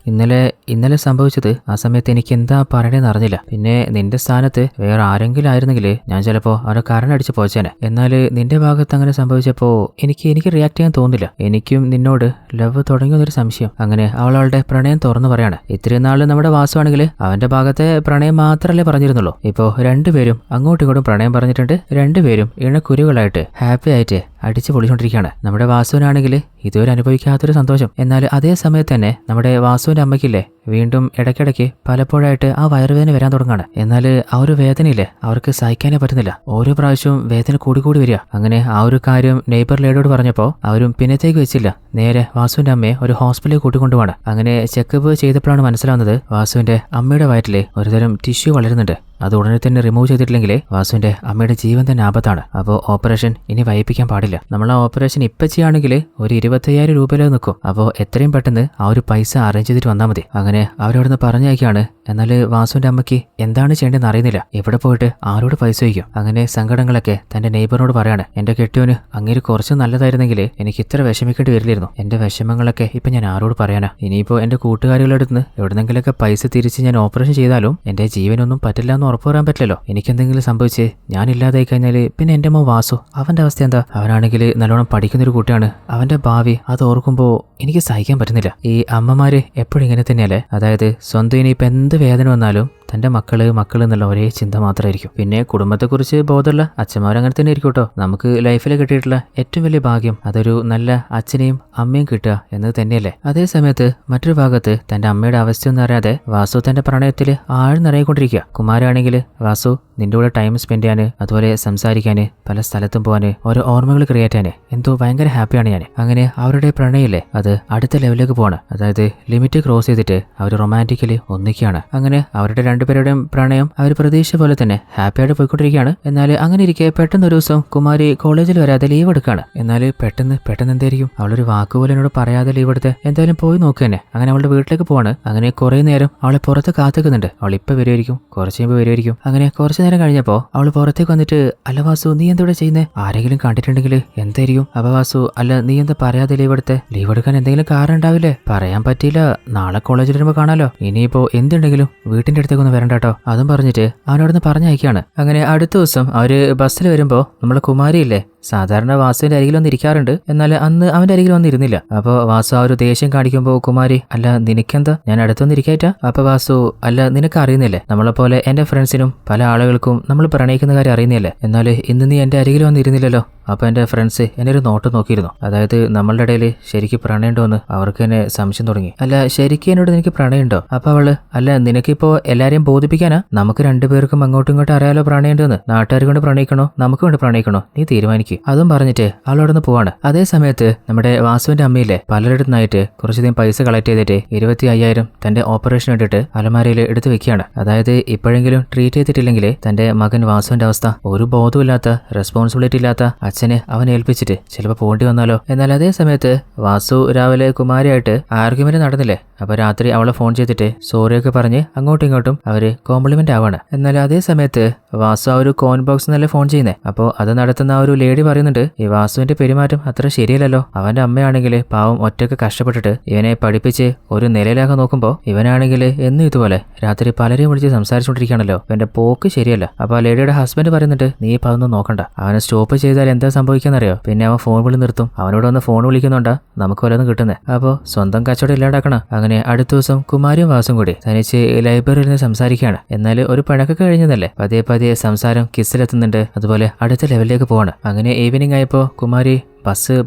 ഇന്നലെ സംഭവിച്ചത് ആ സമയത്ത് എനിക്ക് എന്താ പറയണേന്ന് അറിഞ്ഞില്ല. പിന്നെ നിന്റെ സ്ഥാനത്ത് വേറെ ആരെങ്കിലും ആയിരുന്നെങ്കിൽ ഞാൻ ചിലപ്പോ അവരെ കരണടിച്ച് പോച്ചേനെ. എന്നാൽ നിന്റെ ഭാഗത്ത് അങ്ങനെ സംഭവിച്ചപ്പോ എനിക്ക് റിയാക്ട് ചെയ്യാൻ തോന്നില്ല. എനിക്കും നിന്നോട് ലവ് തുടങ്ങിയൊരു സംശയം. അങ്ങനെ അവളുടെ പ്രണയം തുറന്നു പറയാണ്. ഇത്രയും നാള് നമ്മുടെ വാസുവാണെങ്കിൽ അവന്റെ ഭാഗത്തെ പ്രണയം മാത്രമല്ലേ പറഞ്ഞിരുന്നുള്ളൂ. ഇപ്പോ രണ്ടുപേരും അങ്ങോട്ടും ഇങ്ങോട്ടും പ്രണയം പറഞ്ഞിട്ടുണ്ട്. രണ്ടുപേരും ഇണക്കുരുകളായിട്ട് ഹാപ്പി ആയിട്ട് അടിച്ചു പൊളിച്ചോണ്ടിരിക്കുകയാണ്. നമ്മുടെ വാസുവിനാണെങ്കിൽ ഇതുവരെ അനുഭവിക്കാത്തൊരു സന്തോഷം. എന്നാൽ അതേ സമയത്ത് തന്നെ നമ്മുടെ വാസുവിന്റെ അമ്മയ്ക്കില്ലേ വീണ്ടും ഇടയ്ക്കിടയ്ക്ക് പലപ്പോഴായിട്ട് ആ വയറുവേദന വരാൻ തുടങ്ങാണ്. എന്നാൽ ആ ഒരു വേദനയില്ലേ അവർക്ക് സഹിക്കാനേ പറ്റുന്നില്ല. ഓരോ പ്രാവശ്യവും വേദന കൂടി വരിക. അങ്ങനെ ആ ഒരു കാര്യം നെയ്ബർ ലേഡിയോട് പറഞ്ഞപ്പോൾ അവരും പിന്നത്തേക്ക് വെച്ചില്ല, നേരെ വാസുവിന്റെ അമ്മയെ ഒരു ഹോസ്പിറ്റലിൽ കൂട്ടിക്കൊണ്ടുപോവാണ്. അങ്ങനെ ചെക്കപ്പ് ചെയ്തപ്പോഴാണ് മനസ്സിലാവുന്നത് വാസുവിന്റെ അമ്മയുടെ വയറ്റില് ഒരുതരം ടിഷ്യൂ വളരുന്നുണ്ട്. അത് ഉടനെ തന്നെ റിമൂവ് ചെയ്തിട്ടില്ലെങ്കിൽ വാസുവിന്റെ അമ്മയുടെ ജീവൻ തന്നെ ആപത്താണ്. അപ്പോൾ ഓപ്പറേഷൻ ഇനി വൈകിപ്പിക്കാൻ പാടില്ല. നമ്മൾ ആ ഓപ്പറേഷൻ ഇപ്പം ചെയ്യുകയാണെങ്കിൽ ഒരു 25,000 രൂപയിലേക്ക് നിൽക്കും. അപ്പോൾ എത്രയും പെട്ടെന്ന് ആ ഒരു പൈസ അറേഞ്ച് ചെയ്തിട്ട് വന്നാൽ മതി. അങ്ങനെ അവരവിടുന്ന് പറഞ്ഞയക്കാണ്. എന്നാൽ വാസുവിന്റെ അമ്മയ്ക്ക് എന്താണ് ചെയ്യേണ്ടതെന്ന് അറിയുന്നില്ല. എവിടെ പോയിട്ട് ആരോട് പൈസ വയ്ക്കും? അങ്ങനെ സങ്കടങ്ങളൊക്കെ തന്റെ നെയ്ബറിനോട് പറയാണ്. എന്റെ കെട്ടിയോന് അങ്ങേര് കുറച്ച് നല്ലതായിരുന്നെങ്കിൽ എനിക്ക് ഇത്ര വിഷമിക്കേണ്ടി വരില്ലായിരുന്നു. എന്റെ വിഷമങ്ങളൊക്കെ ഇപ്പൊ ഞാൻ ആരോട് പറയാനാ? ഇനിയിപ്പോ എന്റെ കൂട്ടുകാരികളുടെ അടുത്ത് എവിടെന്നെങ്കിലൊക്കെ പൈസ തിരിച്ച് ഞാൻ ഓപ്പറേഷൻ ചെയ്താലും എന്റെ ജീവനൊന്നും പറ്റില്ല എന്ന് ഉറപ്പ് പറയാൻ പറ്റില്ലല്ലോ. എനിക്കെന്തെങ്കിലും സംഭവിച്ച് ഞാനില്ലാതായി കഴിഞ്ഞാൽ പിന്നെ എന്റെ മോൻ വാസു, അവന്റെ അവസ്ഥ എന്താ? അവനാണെങ്കിൽ നല്ലോണം പഠിക്കുന്നൊരു കുട്ടിയാണ്. അവന്റെ ഭാവി അത് ഓർക്കുമ്പോൾ എനിക്ക് സഹിക്കാൻ പറ്റുന്നില്ല. ഈ അമ്മമാര് എപ്പോഴും ഇങ്ങനെ തന്നെയല്ലേ? അതായത് സ്വന്തം ഇനിയിപ്പോൾ എന്ത് വേദന വന്നാലും തന്റെ മക്കള് എന്നുള്ള ഒരേ ചിന്ത മാത്രമായിരിക്കും. പിന്നെ കുടുംബത്തെക്കുറിച്ച് ബോധമുള്ള അച്ഛന്മാരങ്ങനെ തന്നെ ആയിരിക്കും കേട്ടോ. നമുക്ക് ലൈഫിൽ കിട്ടിയിട്ടുള്ള ഏറ്റവും വലിയ ഭാഗ്യം അതൊരു നല്ല അച്ഛനെയും അമ്മയും കിട്ടുക എന്നത് തന്നെയല്ലേ. അതേ സമയത്ത് മറ്റൊരു ഭാഗത്ത് തന്റെ അമ്മയുടെ അവസ്ഥയൊന്നും അറിയാതെ വാസു തന്റെ പ്രണയത്തിൽ ആഴ്ന്നിറങ്ങിക്കൊണ്ടിരിക്കുക. കുമാരാണെങ്കിൽ വാസു നിന്റെ കൂടെ ടൈം സ്പെൻഡ് ചെയ്യാന്, അതുപോലെ സംസാരിക്കാന്, പല സ്ഥലത്തും പോകാന്, ഓരോ ഓർമ്മകൾ ക്രിയേറ്റ് ചെയ്യാന് എന്തോ ഭയങ്കര ഹാപ്പിയാണ് ഞാൻ. അങ്ങനെ അവരുടെ പ്രണയില്ലേ അത് അടുത്ത ലെവലിലേക്ക് പോവാണ്. അതായത് ലിമിറ്റ് ക്രോസ് ചെയ്തിട്ട് അവർ റൊമാൻറ്റിക്കലി ഒന്നിക്കുകയാണ്. അങ്ങനെ അവരുടെ രണ്ടുപേരുടെയും പ്രണയം അവർ പ്രതീക്ഷ പോലെ തന്നെ ഹാപ്പി ആയിട്ട് പോയിക്കൊണ്ടിരിക്കുകയാണ്. എന്നാൽ അങ്ങനെ ഇരിക്കെ പെട്ടെന്ന് ഒരു ദിവസം കുമാരി കോളേജിൽ വരാതെ ലീവ് എടുക്കുകയാണ്. എന്നാൽ പെട്ടെന്ന് എന്തായിരിക്കും അവളൊരു വാക്കുപോലെ എന്നോട് പറയാതെ ലീവ് എടുത്ത് എന്തായാലും പോയി നോക്കുക തന്നെ. അങ്ങനെ അവളുടെ വീട്ടിലേക്ക് പോവാണ്. അങ്ങനെ കുറെ നേരം അവളെ പുറത്ത് കാത്തുക്കുന്നുണ്ട്. അവൾ ഇപ്പൊ വരുമായിരിക്കും, കുറച്ച് കഴിയുമ്പോൾ വരുമായിരിക്കും. അങ്ങനെ കുറച്ചു നേരം കഴിഞ്ഞപ്പോൾ അവൾ പുറത്തേക്ക് വന്നിട്ട്, അല്ല വാസു, നീ എന്താ ചെയ്യുന്നേ? ആരെങ്കിലും കണ്ടിട്ടുണ്ടെങ്കിൽ എന്തായിരിക്കും? അപ്പൊ വാസു, അല്ല നീ എന്താ പറയാതെ ലീവ് എടുത്തേ? ലീവ് എടുക്കാൻ എന്തെങ്കിലും കാരണം ഉണ്ടാവില്ലേ? പറയാൻ പറ്റിയില്ല, നാളെ കോളേജിൽ വരുമ്പോൾ കാണാലോ. ഇനിയിപ്പോ എന്തുണ്ടെങ്കിലും വീട്ടിന്റെ അടുത്തേക്ക് ഒന്നും വരണ്ട കേട്ടോ. അതും പറഞ്ഞിട്ട് അവനോടൊന്ന് പറഞ്ഞയക്കാണ്. അങ്ങനെ അടുത്ത ദിവസം അവര് ബസ്സിൽ വരുമ്പോ നമ്മളെ കുമാരിയില്ലേ, സാധാരണ വാസുവിന്റെ അരികിൽ വന്ന് ഇരിക്കാറുണ്ട്, എന്നാൽ അന്ന് അവന്റെ അരികിൽ വന്നിരുന്നില്ല. അപ്പൊ വാസു ആ ഒരു ദേഷ്യം കാണിക്കുമ്പോ കുമാരി, അല്ല നിനക്കെന്താ, ഞാൻ അടുത്തൊന്നിരിക്കാറ്റാ? അപ്പൊ വാസു, അല്ല നിനക്ക് അറിയുന്നില്ലേ, നമ്മളെപ്പോലെ എന്റെ ഫ്രണ്ട്സിനും പല ആളുകൾക്കും നമ്മൾ പ്രണയിക്കുന്ന കാര്യം അറിയുന്നില്ലേ, എന്നാൽ ഇന്ന് നീ എന്റെ അരികിൽ വന്നിരുന്നില്ലല്ലോ. അപ്പൊ എന്റെ ഫ്രണ്ട്സ് എന്നെ ഒരു നോട്ട് നോക്കിയിരുന്നു, അതായത് നമ്മളുടെ ഇടയിൽ ശരിക്കും പ്രണയമുണ്ടോന്ന് അവർക്ക് എന്നെ സംശയം തുടങ്ങി. അല്ല ശരിക്കും എന്നോട് നിനക്ക് പ്രണയമുണ്ടോ? അപ്പൊ അവള്, അല്ല നിനക്കിപ്പോ എല്ലാരെയും ബോധിപ്പിക്കാനാ, നമുക്ക് രണ്ടുപേർക്കും അങ്ങോട്ടും ഇങ്ങോട്ടും അറിയാലോ പ്രണയമുണ്ടെന്ന്, നാട്ടുകാർ കൊണ്ട് പ്രണയിക്കണോ നമുക്ക് കൊണ്ട് പ്രണയിക്കണോ നീ തീരുമാനിക്കും. അതും പറഞ്ഞിട്ട് അവളോടൊന്ന് പോവാണ്. അതേ സമയത്ത് നമ്മുടെ വാസുവിന്റെ അമ്മയില്ലേ പലരിടത്തുനിന്നായിട്ട് കുറച്ചധികം പൈസ കളക്ട് ചെയ്തിട്ട് 25,000 തന്റെ ഓപ്പറേഷൻ ഇട്ടിട്ട് അലമാരയിൽ എടുത്തു വെക്കുകയാണ്. അതായത് ഇപ്പോഴെങ്കിലും ട്രീറ്റ് ചെയ്തിട്ടില്ലെങ്കിൽ തന്റെ മകൻ വാസുവിന്റെ അവസ്ഥ, ഒരു ബോധമില്ലാത്ത റെസ്പോൺസിബിലിറ്റി ഇല്ലാത്ത അച്ഛനെ അവൻ ഏൽപ്പിച്ചിട്ട് ചിലപ്പോൾ പോണ്ടി വന്നാലോ. എന്നാൽ അതേ സമയത്ത് വാസു രാവിലെ കുമാരിയായിട്ട് ആർഗ്യുമെന്റ് നടന്നില്ലേ, അപ്പൊ രാത്രി അവളെ ഫോൺ ചെയ്തിട്ട് സോറിയൊക്കെ പറഞ്ഞ് അങ്ങോട്ടും ഇങ്ങോട്ടും അവര് കോംപ്ലിമെന്റ് ആവാണ്. എന്നാൽ അതേ സമയത്ത് വാസു ആ ഒരു കോൺ ബോക്സ് എന്നല്ലേ ഫോൺ ചെയ്യുന്നേ. അപ്പോ അത് നടത്തുന്ന ആ ഒരു ലേഡി പറയുന്നുണ്ട്, ഈ വാസുവിന്റെ പെരുമാറ്റം അത്ര ശരിയല്ലല്ലോ, അവന്റെ അമ്മയാണെങ്കിൽ പാവം ഒറ്റയ്ക്ക് കഷ്ടപ്പെട്ടിട്ട് ഇവനെ പഠിപ്പിച്ച് ഒരു നിലയിലാക്കാൻ നോക്കുമ്പോ ഇവനാണെങ്കിൽ എന്നും ഇതുപോലെ രാത്രി പലരെയും വിളിച്ച് സംസാരിച്ചുകൊണ്ടിരിക്കുകയാണല്ലോ, ഇവന്റെ പോക്ക് ശരിയല്ല. അപ്പൊ ആ ലേഡിയുടെ ഹസ്ബൻഡ് പറയുന്നുണ്ട്, നീ ഇപ്പൊ അതൊന്നും നോക്കണ്ട, അവനെ സ്റ്റോപ്പ് ചെയ്താൽ എന്താ സംഭവിക്കാന്നറിയോ, പിന്നെ അവൻ ഫോൺ വിളി നിർത്തും, അവനോട് വന്ന് ഫോൺ വിളിക്കുന്നുണ്ടാ നമുക്ക് വല്ലതും കിട്ടുന്നത്. അപ്പോ സ്വന്തം കച്ചവടം ഇല്ലാണ്ടാക്കണം. അങ്ങനെ അടുത്ത ദിവസം കുമാരിയും വാസും കൂടി തനിച്ച് ലൈബ്രറിയിൽ നിന്ന് സംസാരിക്കുകയാണ്. എന്നാൽ ഒരു പഴക്കൊക്കെ കഴിഞ്ഞതല്ലേ, പതിയെ പതിയെ സംസാരം കിസ്സിലെത്തുന്നുണ്ട്, അതുപോലെ അടുത്ത ലെവലിലേക്ക് പോവാണ്. അങ്ങനെ ഈവനിങ് ആയപ്പോ കുമാരി,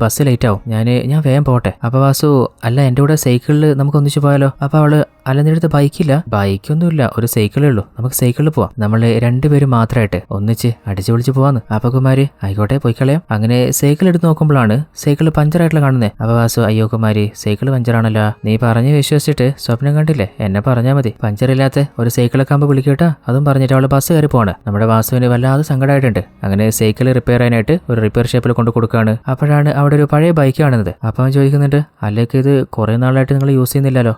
ബസ് ലേറ്റ് ആവും, ഞാൻ വേഗം പോട്ടെ. അപ്പൊ വാസു, അല്ല എന്റെ കൂടെ സൈക്കിളിൽ നമുക്ക് ഒന്നിച്ചു പോയാലോ? അപ്പൊ അവള്, അല്ല നിന്റെ അടുത്ത് ബൈക്കില്ല? ബൈക്കൊന്നുമില്ല, ഒരു സൈക്കിളേ ഉള്ളൂ, നമുക്ക് സൈക്കിളിൽ പോവാം, നമ്മള് രണ്ടുപേരും മാത്രമായിട്ട് ഒന്നിച്ച് അടിച്ചു വിളിച്ച് പോവാന്ന്. അപ്പൊ കുമാരി, ആയിക്കോട്ടെ പോയിക്കളയാം. അങ്ങനെ സൈക്കിൾ എടുത്ത് നോക്കുമ്പോഴാണ് സൈക്കിൾ പഞ്ചറായിട്ടുള്ള കാണുന്നത്. അപ്പൊ വാസു, അയ്യോ കുമാരി സൈക്കിൾ പഞ്ചറാണല്ലോ, നീ പറഞ്ഞ് വിശ്വസിച്ചിട്ട് സ്വപ്നം കണ്ടില്ലേ, എന്നെ പറഞ്ഞാൽ മതി, പഞ്ചറില്ലാത്ത ഒരു സൈക്കിളൊക്കെ ആകുമ്പോൾ വിളിക്കട്ടാ. അതും പറഞ്ഞിട്ട് അവള് ബസ് കയറി പോവാണ്. നമ്മുടെ വാസുവിന് വല്ലാതെ സങ്കടമായിട്ടുണ്ട്. അങ്ങനെ സൈക്കിൾ റിപ്പയർ ചെയ്യാനായിട്ട് ഒരു റിപ്പയർ ഷോപ്പിൽ കൊണ്ട് കൊടുക്കുകയാണ്. അപ്പോഴാണ് അവിടെ ഒരു പഴയ ബൈക്ക് കാണുന്നത്. അപ്പൊ അവൻ ചോദിക്കുന്നുണ്ട്, അല്ലേക്ക് ഇത് കുറെ നാളായിട്ട് നിങ്ങൾ യൂസ് ചെയ്യുന്നില്ലല്ലോ,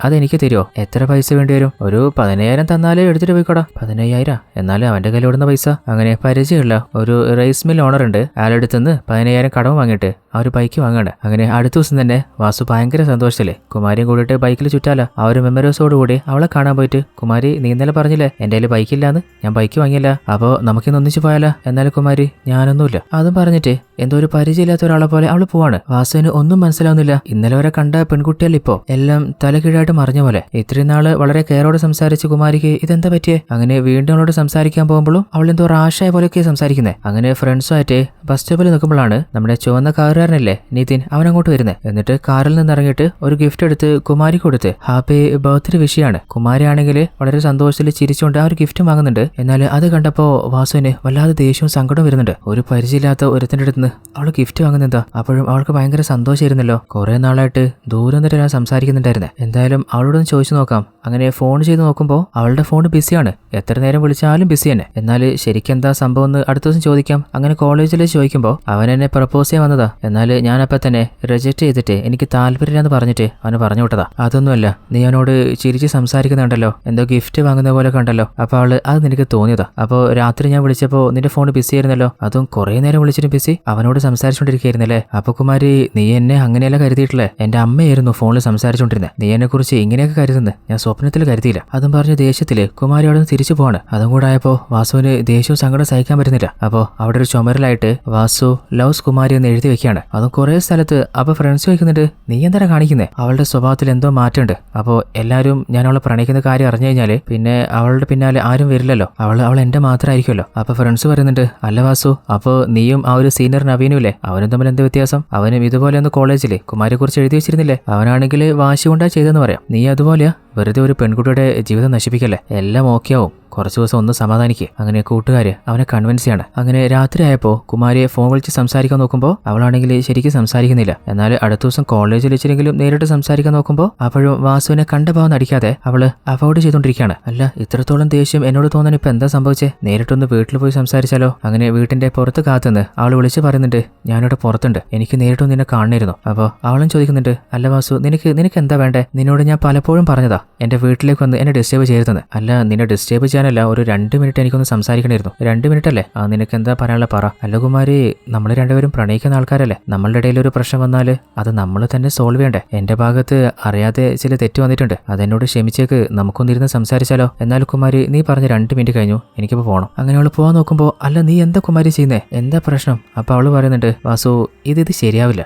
അതെനിക്ക് തരുമോ? എത്ര പൈസ വേണ്ടി വരും? ഒരു 15,000 തന്നാലേ എടുത്തിട്ട് പോയിക്കോടാ. 15,000? എന്നാലും അവന്റെ കയ്യിൽ ഓടുന്ന പൈസ. അങ്ങനെ പരിചയമുള്ള ഒരു റൈസ് മിൽ ഓണർ ഉണ്ട്, അയാളെടുത്തുനിന്ന് 15,000 കടം വാങ്ങിയിട്ട് ആ ഒരു ബൈക്ക് വാങ്ങാണ്. അങ്ങനെ അടുത്ത ദിവസം തന്നെ വാസു ഭയങ്കര സന്തോഷത്തില് കുമാരിയും കൂടിയിട്ട് ബൈക്കിൽ ചുറ്റാല. ആ ഒരു മെമ്മറീസോടുകൂടി അവളെ കാണാൻ പോയിട്ട്, കുമാരി നീ ഇന്നലെ പറഞ്ഞില്ലേ എന്റെ കയ്യിൽ ബൈക്കില്ലാന്ന്, ഞാൻ ബൈക്ക് വാങ്ങിയില്ല, അപ്പോ നമുക്കിന്ന് ഒന്നിച്ച് പോയാലോ? എന്നാലും കുമാരി, ഞാനൊന്നുമില്ല. അതും പറഞ്ഞിട്ട് എന്തോ ഒരു പരിചയമില്ലാത്ത ഒരാളെ പോലെ അവള് പോവാണ്. വാസുവിന് ഒന്നും മനസ്സിലാവുന്നില്ല. ഇന്നലെ വരെ കണ്ട പെൺകുട്ടികൾ ഇപ്പോ എല്ലാം തലകീഴായിട്ട് മറിഞ്ഞ പോലെ. ഇത്രയും നാള് വളരെ കെയറോടെ സംസാരിച്ച കുമാരിക്ക് ഇതെന്താ പറ്റിയേ? അങ്ങനെ വീണ്ടും അവളോട് സംസാരിക്കാൻ പോകുമ്പോഴും അവൾ എന്തോ റാഷായ പോലെയൊക്കെ സംസാരിക്കുന്നത്. അങ്ങനെ ഫ്രണ്ട്സുമായിട്ട് ബസ് സ്റ്റോപ്പിൽ നിൽക്കുമ്പോഴാണ് നമ്മുടെ ചുവന്ന കാറുകാരനല്ലേ നിതിൻ, അവൻ അങ്ങോട്ട് വരുന്നത്. എന്നിട്ട് കാറിൽ നിന്ന് ഇറങ്ങിയിട്ട് ഒരു ഗിഫ്റ്റ് എടുത്ത് കുമാരി കൊടുത്ത് ഹാപ്പി ബർത്ത്ഡേ വിഷയാണ്. കുമാരി ആണെങ്കിൽ വളരെ സന്തോഷത്തിൽ ചിരിച്ചുകൊണ്ട് ആ ഒരു ഗിഫ്റ്റ് വാങ്ങുന്നുണ്ട്. എന്നാൽ അത് കണ്ടപ്പോ വാസുവിന് വല്ലാതെ ദേഷ്യവും സങ്കടവും വരുന്നുണ്ട്. ഒരു പരിചയമില്ലാത്ത ഒരുത്തിന്റെ അടുത്ത് അവള് ഗിഫ്റ്റ് വാങ്ങുന്നെന്താ? അപ്പോഴും അവൾക്ക് ഭയങ്കര സന്തോഷമായിരുന്നല്ലോ, കുറെ നാളായിട്ട് ദൂരം തന്നെ സംസാരിക്കുന്നുണ്ടായിരുന്നെ. എന്തായാലും അവളോടൊന്ന് ചോദിച്ചു നോക്കാം. അങ്ങനെ ഫോൺ ചെയ്ത് നോക്കുമ്പോൾ അവളുടെ ഫോൺ ബിസിയാണ്, എത്ര നേരം വിളിച്ചാലും ബിസി തന്നെ. എന്നാൽ ശരിക്കും എന്താ സംഭവം എന്ന് അടുത്ത ദിവസം ചോദിക്കാം. അങ്ങനെ കോളേജിൽ ചോദിക്കുമ്പോൾ അവൻ എന്നെ പ്രപ്പോസ് ചെയ്യാൻ വന്നതാ, എന്നാൽ ഞാനപ്പം തന്നെ റിജക്ട് ചെയ്തിട്ട് എനിക്ക് താല്പര്യമില്ലെന്ന് പറഞ്ഞിട്ട് അവന് പറഞ്ഞു വിട്ടതാ. അതൊന്നുമല്ല, നീ അവനോട് ചിരിച്ച് സംസാരിക്കുന്നുണ്ടല്ലോ, എന്തോ ഗിഫ്റ്റ് വാങ്ങുന്ന പോലെ കണ്ടല്ലോ, അപ്പൊ അവള് അത് നിനക്ക് തോന്നിയതാ. അപ്പോൾ രാത്രി ഞാൻ വിളിച്ചപ്പോൾ നിന്റെ ഫോൺ ബിസി ആയിരുന്നല്ലോ, അതും കുറെ നേരം വിളിച്ചിട്ട് ബിസി, അവനോട് സംസാരിച്ചോണ്ടിരിക്കുകയായിരുന്നല്ലേ. അപ്പൊ കുമാരി, നീ എന്നെ അങ്ങനെയല്ല കരുതിയിട്ടില്ലേ, എന്റെ അമ്മയായിരുന്നു ഫോണിൽ സംസാരിച്ചോണ്ടിരുന്നത്, നീ എന്നെ കുറിച്ച് ഇങ്ങനെയൊക്കെ കരുതുന്നത് ഞാൻ സ്വപ്നത്തിൽ കരുതിയില്ല. അതും പറഞ്ഞ ദേഷ്യത്തില് കുമാരി അവിടെ നിന്ന് തിരിച്ചു പോവാണ്. അതും കൂടെ ആയപ്പോ വാസുവിന് ദേഷ്യവും സങ്കടം സഹിക്കാൻ പറ്റുന്നില്ല. അപ്പോ അവിടെ ഒരു ചുമരിലായിട്ട് വാസു ലവ്സ് കുമാരി എന്ന് എഴുതി വെക്കുകയാണ്. അതും കുറെ സ്ഥലത്ത്. അപ്പൊ ഫ്രണ്ട്സ് ചോദിക്കുന്നുണ്ട്, നീ എന്താ കാണിക്കുന്നത്? അവളുടെ സ്വഭാവത്തിൽ എന്തോ മാറ്റമുണ്ട്. അപ്പോ എല്ലാവരും ഞാൻ അവളെ പ്രണയിക്കുന്ന കാര്യം അറിഞ്ഞു കഴിഞ്ഞാല് പിന്നെ അവളുടെ പിന്നാലെ ആരും വരില്ലല്ലോ, അവൾ എന്റെ മാത്രമായിരിക്കുമല്ലോ. അപ്പൊ ഫ്രണ്ട്സ് പറയുന്നുണ്ട്, അല്ല വാസു, അപ്പോ നീയും ആ ഒരു സീനിയർ നവീനുമില്ലേ, അവനും തമ്മിൽ എന്ത് വ്യത്യാസം? അവനും ഇതുപോലെ ഒന്ന് കോളേജില് കുമാരിയെ കുറിച്ച് എഴുതി വെച്ചിരുന്നില്ലേ, അവനാണെങ്കിൽ വാശി കൊണ്ടാ ചെയ്തെന്ന് പറയാം. നീ അതുപോലെയാ, വെറുതെ ഒരു പെൺകുട്ടിയുടെ ജീവിതം നശിപ്പിക്കല്ലേ, എല്ലാം ഓക്കെ ആവും, കുറച്ചു ദിവസം ഒന്ന് സമാധാനിക്കുക. അങ്ങനെ കൂട്ടുകാര് അവനെ കൺവിൻസ് ചെയ്യാണ്. അങ്ങനെ രാത്രി ആയപ്പോ കുമാരിയെ ഫോൺ വിളിച്ച് സംസാരിക്കാൻ നോക്കുമ്പോൾ അവളാണെങ്കിൽ ശരിക്കും സംസാരിക്കുന്നില്ല. എന്നാൽ അടുത്ത ദിവസം കോളേജിൽ വെച്ചിട്ടെങ്കിലും നേരിട്ട് സംസാരിക്കാൻ നോക്കുമ്പോൾ അപ്പോഴും വാസുവിനെ കണ്ട ഭാവം നടിക്കാതെ അവള് അവോയ്ഡ് ചെയ്തോണ്ടിരിക്കുകയാണ്. അല്ല, ഇത്രത്തോളം ദേഷ്യം എന്നോട് തോന്നാൻ ഇപ്പൊ എന്താ സംഭവിച്ചേ? നേരിട്ടൊന്ന് വീട്ടിൽ പോയി സംസാരിച്ചാലോ? അങ്ങനെ വീട്ടിന്റെ പുറത്ത് കാത്തുനിന്ന് അവൾ വിളിച്ച് പറയുന്നുണ്ട്, ഞാനിവിടെ പുറത്തുണ്ട്, എനിക്ക് നേരിട്ടൊന്ന് നിന്നെ കാണണമായിരുന്നു. അപ്പോൾ അവളും ചോദിക്കുന്നുണ്ട്, അല്ല വാസു, നിനക്ക് എന്താ വേണ്ടേ? നിന്നോട് ഞാൻ പലപ്പോഴും പറഞ്ഞതാ എന്റെ വീട്ടിലേക്ക് വന്ന് എന്നെ ഡിസ്റ്റർബ് ചെയ്യരുതെന്ന്. അല്ല, നിന്നെ ഡിസ്റ്റർബ് ചെയ്യാൻ ചെയ്യാനല്ല, ഒരു 2 മിനിറ്റ് എനിക്കൊന്ന് സംസാരിക്കണമായിരുന്നു. 2 മിനിറ്റ് അല്ലേ? നിനക്ക് എന്താ പറയാനുള്ള പറ. അല്ല കുമാരി, നമ്മൾ രണ്ടുപേരും പ്രണയിക്കുന്ന ആൾക്കാരല്ലേ? നമ്മളുടെ ഇടയിൽ ഒരു പ്രശ്നം വന്നാൽ അത് നമ്മൾ തന്നെ സോൾവ് ചെയ്യണ്ടേ? എന്റെ ഭാഗത്ത് അറിയാതെ ചില തെറ്റ് വന്നിട്ടുണ്ട്, അതെന്നോട് ക്ഷമിച്ചേക്ക്, നമുക്കൊന്നിരുന്ന് സംസാരിച്ചാലോ? എന്നാൽ കുമാരി, നീ പറഞ്ഞ 2 മിനിറ്റ് കഴിഞ്ഞു, എനിക്കിപ്പോൾ പോകണം. അങ്ങനെ അവൾ പോകാൻ നോക്കുമ്പോൾ, അല്ല നീ എന്താ കുമാരി ചെയ്യുന്നേ, എന്താ പ്രശ്നം? അപ്പൊ അവള് പറയുന്നുണ്ട്, വാസു ഇത് ശരിയാവില്ല,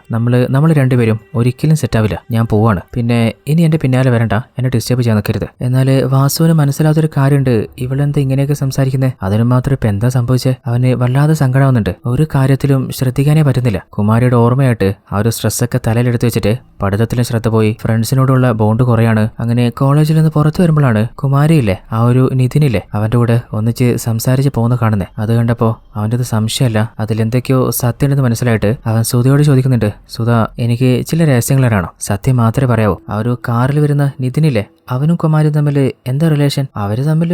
നമ്മൾ രണ്ടുപേരും ഒരിക്കലും സെറ്റാവില്ല, ഞാൻ പോവാണ്. പിന്നെ ഇനി എന്റെ പിന്നാലെ വരണ്ട, എന്നെ ഡിസ്റ്റർബ് ചെയ്യാൻ നിൽക്കരുത്. എന്നാൽ വാസുവിന് മനസ്സിലാത്തൊരു കാര്യമുണ്ട്, ഇവളെന്താ ഇങ്ങനെയൊക്കെ സംസാരിക്കുന്നത്? അതിന് മാത്രം ഇപ്പൊ എന്താ സംഭവിച്ചേ? അവന് വല്ലാതെ സങ്കടമാവുന്നുണ്ട്, ഒരു കാര്യത്തിലും ശ്രദ്ധിക്കാനേ പറ്റുന്നില്ല. കുമാരിയുടെ ഓർമ്മയായിട്ട് ആ ഒരു സ്ട്രെസ്സൊക്കെ തലയിലെടുത്ത് വെച്ചിട്ട് പഠിത്തത്തിലും ശ്രദ്ധ പോയി, ഫ്രണ്ട്സിനോടുള്ള ബോണ്ട് കുറയാണ്. അങ്ങനെ കോളേജിൽ നിന്ന് പുറത്തു വരുമ്പോഴാണ് കുമാരിയില്ലേ, ആ ഒരു നിതിനില്ലേ, അവന്റെ കൂടെ ഒന്നിച്ച് സംസാരിച്ച് പോകുന്ന കാണുന്നേ. അത് കണ്ടപ്പോ അവൻ്റെ സംശയമല്ല, അതിലെന്തൊക്കെയോ സത്യമുണ്ടെന്ന് മനസ്സിലായിട്ട് അവൻ സുധയോട് ചോദിക്കുന്നുണ്ട്, സുധ, എനിക്ക് ചില രഹസ്യങ്ങൾ അറിയണം, സത്യം മാത്രമേ പറയാവൂ. ആ ഒരു കാറിൽ വരുന്ന നിതിനില്ലേ, അവനും കുമാരും തമ്മിൽ എന്താ റിലേഷൻ? അവര് തമ്മിൽ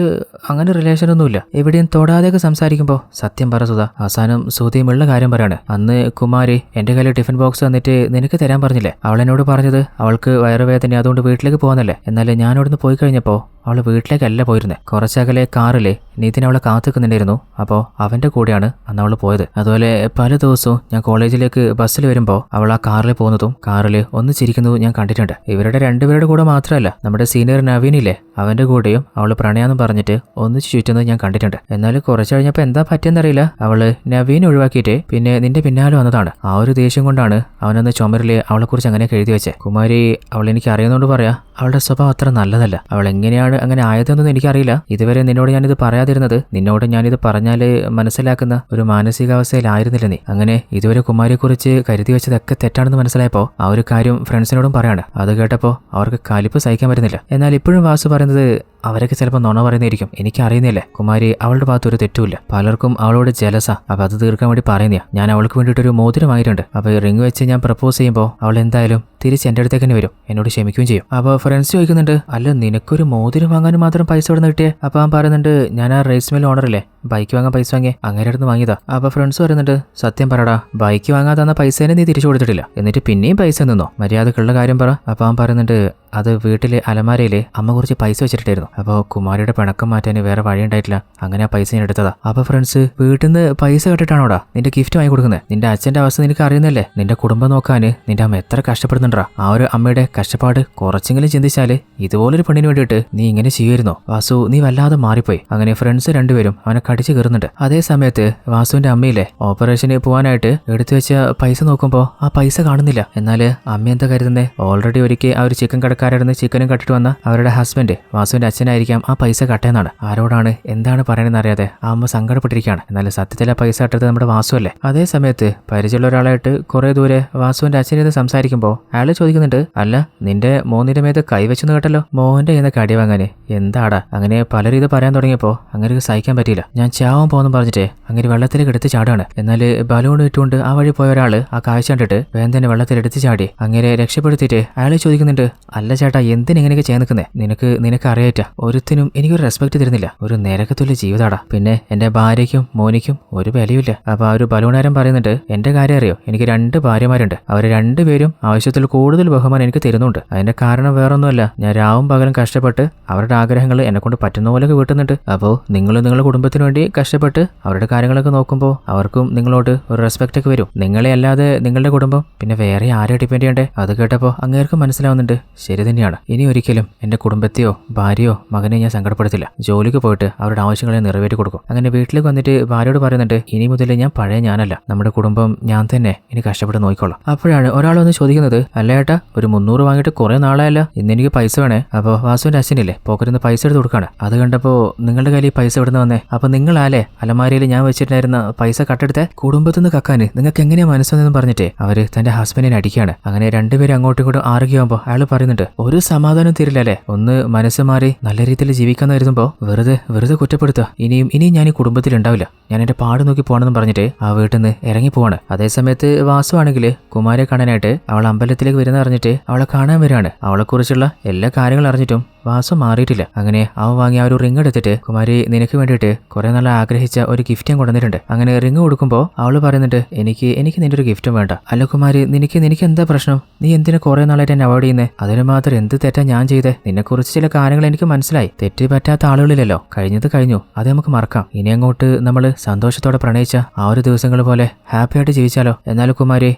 അങ്ങനെ റിലേഷൻ ഒന്നുമില്ല, എവിടെയും തൊടാതെയൊക്കെ സംസാരിക്കുമ്പോൾ സത്യം പറ സുധ. അവസാനം സുധയും ഉള്ള കാര്യം പറയാണ്, അന്ന് കുമാരി എന്റെ കയ്യിൽ ടിഫിൻ ബോക്സ് തന്നിട്ട് നിനക്ക് തരാൻ പറഞ്ഞില്ലേ, അവൾ എന്നോട് പറഞ്ഞത് അവൾക്ക് വയറുവേദന, അതുകൊണ്ട് വീട്ടിലേക്ക് പോകാനല്ലേ. എന്നാലും ഞാൻ അവിടുന്ന് പോയി കഴിഞ്ഞപ്പോൾ അവള് വീട്ടിലേക്കല്ല പോയിരുന്നത്, കുറച്ചകലെ കാറില് നിതിൻ അവളെ കാത്തുക്കുന്നുണ്ടായിരുന്നു. അപ്പോൾ അവന്റെ കൂടെയാണ് അന്ന് അവള് പോയത്. അതുപോലെ പല ദിവസവും ഞാൻ കോളേജിലേക്ക് ബസ്സിൽ വരുമ്പോൾ അവൾ ആ കാറിൽ പോകുന്നതും കാറിൽ ഒന്നിച്ചിരിക്കുന്നതും ഞാൻ കണ്ടിട്ടുണ്ട്. ഇവരുടെ രണ്ടുപേരുടെ കൂടെ മാത്രമല്ല, നമ്മുടെ സീനിയർ നവീനില്ലേ, അവന്റെ കൂടെയും അവള് പ്രണയാന്ന് പറഞ്ഞിട്ട് ഒന്നിച്ച് ചുറ്റുന്നത് ഞാൻ കണ്ടിട്ടുണ്ട്. എന്നാൽ കുറച്ച് കഴിഞ്ഞപ്പോൾ എന്താ പറ്റിയെന്നറിയില്ല, അവള് നവീനെ ഒഴിവാക്കിയിട്ട് പിന്നെ നിന്റെ പിന്നാലെ വന്നതാണ്. ആ ഒരു ദേഷ്യം കൊണ്ടാണ് അവനന്ന് ചുമരില് അവളെക്കുറിച്ച് അങ്ങനെയൊക്കെ എഴുതി വെച്ചേ. കുമാരി, അവൾ എനിക്ക് അറിയുന്നതുകൊണ്ട് പറയാ, അവളുടെ സ്വഭാവം അത്ര നല്ലതല്ല. അവൾ എങ്ങനെയാണ് അങ്ങനെ ആയതെന്നൊന്നും എനിക്കറിയില്ല. ഇതുവരെ നിന്നോട് ഞാനിത് പറയാതിരുന്നത്, നിന്നോട് ഞാനിത് പറഞ്ഞാല് മനസ്സിലാക്കുന്ന ഒരു മാനസികാവസ്ഥയിലായിരുന്നില്ല നീ. അങ്ങനെ ഇതുവരെ കുമാരിയെക്കുറിച്ച് കരുതി വെച്ചതൊക്കെ തെറ്റാണെന്ന് മനസ്സിലായപ്പോൾ ആ ഒരു കാര്യം ഫ്രണ്ട്സിനോടും പറയാണ്. അത് കേട്ടപ്പോൾ അവർക്ക് കലിപ്പ് സഹിക്കാൻ പറ്റുന്നില്ല. എന്നാൽ ഇപ്പോഴും വാസു പറയുന്നത് അവരൊക്കെ ചിലപ്പോൾ നുണ പറയുന്നതായിരിക്കും, എനിക്കറിയുന്നില്ലേ. കുമാരി, അവളുടെ ഭാഗത്ത് ഒരു തെറ്റുമില്ല, പലർക്കും അവളോട് ജലസാ. അപ്പൊ അത് തീർക്കാൻ വേണ്ടി പറയുന്നയാ. ഞാൻ അവൾക്ക് വേണ്ടിയിട്ടൊരു മോതിരം വാങ്ങിയിട്ടുണ്ട്. അപ്പൊ ഈ റിങ് വെച്ച് ഞാൻ പ്രപ്പോസ് ചെയ്യുമ്പോൾ അവൾ എന്തായാലും തിരിച്ച് എന്റെ അടുത്തേക്ക് തന്നെ വരും, എന്നോട് ക്ഷമിക്കുകയും ചെയ്യും. അപ്പോൾ ഫ്രണ്ട്സ് ചോദിക്കുന്നുണ്ട്, അല്ല നിനക്കൊരു മോതിരം വാങ്ങാനും മാത്രം പൈസ ഇവിടെ നിന്ന് കിട്ടിയേ? അപ്പൊ അവൻ പറയുന്നുണ്ട്, ഞാൻ ആ റേസ് മിൽ ഓണറില്ലേ, ബൈക്ക് വാങ്ങാൻ പൈസ വാങ്ങിയേ, അങ്ങനെ അടുത്ത് വാങ്ങിയതാ. അപ്പൊ ഫ്രണ്ട്സ് പറയുന്നുണ്ട്, സത്യം പറടാ, ബൈക്ക് വാങ്ങാൻ തന്ന പൈസേനെ നീ തിരിച്ചു കൊടുത്തിട്ടില്ല, എന്നിട്ട് പിന്നെയും പൈസ നിന്നോ, മര്യാദക്കുള്ള കാര്യം പറ. അപ്പൊ അവൻ പറയുന്നുണ്ട്, അത് വീട്ടിലെ അലമാരയില് അമ്മ കുറച്ച് പൈസ വെച്ചിട്ടായിരുന്നു. അപ്പോൾ കുമാരിയുടെ പിണക്കം മാറ്റാൻ വേറെ വഴിയുണ്ടായിട്ടില്ല, അങ്ങനെ ആ പൈസ ഞാൻ എടുത്തതാ. അപ്പൊ ഫ്രണ്ട്സ്, വീട്ടിൽ നിന്ന് പൈസ കെട്ടിട്ടാണോടാ നിന്റെ ഗിഫ്റ്റ് വാങ്ങി കൊടുക്കുന്നത്? നിന്റെ അച്ഛന്റെ അവസ്ഥ നിനക്ക് അറിയുന്നല്ലേ, നിന്റെ കുടുംബം നോക്കാന് നിന്റെ അമ്മ എത്ര കഷ്ടപ്പെടുന്നുണ്ടാ. ആ ഒരു അമ്മയുടെ കഷ്ടപ്പാട് കുറച്ചെങ്കിലും ചിന്തിച്ചാല് ഇതുപോലൊരു പെണ്ണിന് വേണ്ടിയിട്ട് നീ ഇങ്ങനെ ചെയ്യുമായിരുന്നോ? വാസു, നീ വല്ലാതെ മാറിപ്പോയി. അങ്ങനെ ഫ്രണ്ട്സ് രണ്ടുപേരും അവനെ കടിച്ചു കയറുന്നുണ്ട്. അതേ സമയത്ത് വാസുവിന്റെ അമ്മയിലെ ഓപ്പറേഷന് പോകാനായിട്ട് എടുത്തു വെച്ച പൈസ നോക്കുമ്പോൾ ആ പൈസ കാണുന്നില്ല. എന്നാല് അമ്മ എന്താ കരുതുന്നേ, ഓൾറെഡി ഒരിക്കൽ ആ ഒരു ചിക്കൻ കടക്കാരായിരുന്നു ചിക്കനും കട്ടിട്ട് വന്ന അവരുടെ ഹസ്ബൻഡ് വാസുവിന്റെ അച്ഛനായിരിക്കാം ആ പൈസ കട്ടയെന്നാണ്. ആരോടാണ് എന്താണ് പറയണമെന്ന് അറിയാതെ ആ അമ്മ സങ്കടപ്പെട്ടിരിക്കുകയാണ്. എന്നാലും സത്യത്തിൽ ആ പൈസ കട്ടത് നമ്മുടെ വാസു അല്ലേ. അതേ സമയത്ത് പരിചയമുള്ള ഒരാളായിട്ട് കുറെ ദൂരെ വാസുവിന്റെ അച്ഛനെ സംസാരിക്കുമ്പോൾ അയാൾ ചോദിക്കുന്നുണ്ട്, അല്ല നിന്റെ മോനിന്റെ മേത്ത് കൈവച്ചെന്ന് കേട്ടല്ലോ, മോഹന്റെ കയ്യിൽ നിന്ന് കടി വാങ്ങാന് എന്താടാ? അങ്ങനെ പലരും ഇത് പറയാൻ തുടങ്ങിയപ്പോൾ അങ്ങനെ സഹിക്കാൻ പറ്റിയില്ല, ഞാൻ ചാവാൻ പോകുന്നു പറഞ്ഞിട്ട് അങ്ങനെ വെള്ളത്തിലേക്ക് എടുത്ത് ചാടാണ്. എന്നാൽ ബലൂൺ ഇട്ടുകൊണ്ട് ആ വഴി പോയ ഒരാള് ആ കാഴ്ച കണ്ടിട്ട് വേഗം തന്നെ വെള്ളത്തിൽ എടുത്ത് ചാടി അങ്ങനെ രക്ഷപ്പെടുത്തിയിട്ട് അയാൾ ചോദിക്കുന്നുണ്ട്, അല്ല ചേട്ടാ എന്തിനെങ്ങനെയൊക്കെ ചെയ്യാൻ നിൽക്കുന്നേ? നിനക്ക് അറിയാറ്റാ ഒരുത്തിനും എനിക്കൊരു റെസ്പെക്ട് തരുന്നില്ല, ഒരു നിരക്കത്തുള്ള ജീവിതാടാ, പിന്നെ എന്റെ ഭാര്യയ്ക്കും മോനിക്കും ഒരു വിലയില്ല. അപ്പൊ ആ ഒരു ബലൂണാരൻ പറയുന്നുണ്ട്, എന്റെ കാര്യം അറിയോ, എനിക്ക് 2 ഭാര്യമാരുണ്ട്, അവർ രണ്ടുപേരും ആവശ്യത്തിൽ കൂടുതൽ ബഹുമാനം എനിക്ക് തരുന്നുണ്ട്. അതിന്റെ കാരണം വേറൊന്നുമല്ല, ഞാൻ രാവും പകലും കഷ്ടപ്പെട്ട് അവരുടെ ആഗ്രഹങ്ങൾ എന്നെ കൊണ്ട് പറ്റുന്ന പോലെയൊക്കെ വീട്ടുന്നുണ്ട്. അപ്പോൾ നിങ്ങൾ നിങ്ങളുടെ കുടുംബത്തിന് വേണ്ടി കഷ്ടപ്പെട്ട് അവരുടെ കാര്യങ്ങളൊക്കെ നോക്കുമ്പോൾ അവർക്കും നിങ്ങളോട് ഒരു റെസ്പെക്ട് ഒക്കെ വരും. നിങ്ങളെ അല്ലാതെ നിങ്ങളുടെ കുടുംബം പിന്നെ വേറെ ആരെയും ഡിപ്പെൻഡ് ചെയ്യണ്ടേ? അത് കേട്ടപ്പോൾ അങ്ങേർക്കും മനസ്സിലാവുന്നുണ്ട്, ശരി തന്നെയാണ്, ഇനി ഒരിക്കലും എന്റെ കുടുംബത്തെയോ ഭാര്യയോ മകനെ ഞാൻ സങ്കടപ്പെടുത്തില്ല, ജോലിക്ക് പോയിട്ട് അവരുടെ ആവശ്യങ്ങളെ നിറവേറ്റി കൊടുക്കും. അങ്ങനെ വീട്ടിലേക്ക് വന്നിട്ട് ഭാര്യയോട് പറയുന്നുണ്ട്, ഇനി മുതൽ ഞാൻ പഴയ ഞാനല്ല, നമ്മുടെ കുടുംബം ഞാൻ തന്നെ ഇനി കഷ്ടപ്പെട്ട് നോക്കിക്കോളാം. അപ്പോഴാണ് ഒരാൾ വന്ന് ചോദിക്കുന്നത്, അല്ല ഏട്ടാ ഒരു 300 വാങ്ങിയിട്ട് കുറെ നാളായല്ല, ഇന്ന് എനിക്ക് പൈസ വേണേ. അപ്പോൾ വാസുവിന്റെ അച്ഛനില്ലേ പോക്കറ്റിൽ നിന്ന് പൈസ എടുത്ത് കൊടുക്കാണ്. അത് കണ്ടപ്പോൾ നിങ്ങളുടെ കയ്യിൽ പൈസ എവിടെ നിന്ന് വന്നേ? അപ്പൊ നിങ്ങളാലേ അലമാരയിൽ ഞാൻ വെച്ചിട്ടുണ്ടായിരുന്ന പൈസ കട്ടെടുത്ത് കുടുംബത്തിൽ നിന്ന് കക്കാന് നിങ്ങൾക്ക് എങ്ങനെയാ മനസ്സെന്ന് പറഞ്ഞിട്ട് അവര് തന്റെ ഹസ്ബൻഡിനെ അടിക്കുകയാണ്. അങ്ങനെ രണ്ടുപേരും അങ്ങോട്ടും ഇങ്ങോട്ടും ആറുകയാകുമ്പോൾ അയാൾ പറയുന്നുണ്ട്, ഒരു സമാധാനം തരില്ലല്ലേ, ഒന്ന് മനസ്സ് മാറി നല്ല രീതിയിൽ ജീവിക്കാന്ന് കരുതുമ്പോൾ വെറുതെ കുറ്റപ്പെടുത്തുക, ഇനിയും ഞാൻ ഈ കുടുംബത്തിൽ ഉണ്ടാവില്ല, ഞാൻ എന്റെ പാട് നോക്കി പോകണമെന്ന് പറഞ്ഞിട്ട് ആ വീട്ടിൽ നിന്ന് ഇറങ്ങി പോവാണ്. അതേസമയത്ത് വാസു ആണെങ്കിൽ കുമാരിയെ കാണാനായിട്ട് അവൾ അമ്പലത്തിലേക്ക് വരുന്ന അറിഞ്ഞിട്ട് അവളെ കാണാൻ വരികയാണ്. അവളെക്കുറിച്ചുള്ള എല്ലാ കാര്യങ്ങളും അറിഞ്ഞിട്ടും വാസു മാറിയിട്ടില്ല. അങ്ങനെ അവൻ വാങ്ങിയ ആ ഒരു റിംഗ് എടുത്തിട്ട് കുമാരി നിനക്ക് വേണ്ടിയിട്ട് കുറെ നാൾ ആഗ്രഹിച്ച ഒരു ഗിഫ്റ്റ് ഞാൻ കൊണ്ടുവന്നിട്ടുണ്ട്. അങ്ങനെ റിംഗ് കൊടുക്കുമ്പോൾ അവള് പറയുന്നുണ്ട് എനിക്ക് നിന്റെ ഒരു ഗിഫ്റ്റും വേണ്ട. അല്ല കുമാരി നിനക്ക് എന്താ പ്രശ്നം? നീ എന്തിനാ കുറെ നാളായിട്ട് എന്നെ അവോയ്ഡ് ചെയ്യുന്നത്? അതിന് മാത്രം എന്ത് തെറ്റാ ഞാൻ ചെയ്തേ? നിന്നെക്കുറിച്ച് ചില കാര്യങ്ങൾ എനിക്ക് മനസ്സിലായി. തെറ്റ് പറ്റാത്ത ആളുകളില്ലല്ലോ. കഴിഞ്ഞത് കഴിഞ്ഞു, അത് നമുക്ക് മറക്കാം. ഇനി അങ്ങോട്ട് നമ്മൾ സന്തോഷത്തോടെ പ്രണയിച്ച ആ ഒരു ദിവസങ്ങൾ പോലെ ഹാപ്പി ആയിട്ട് ജീവിച്ചാലോ? എന്നാലും കുമാരി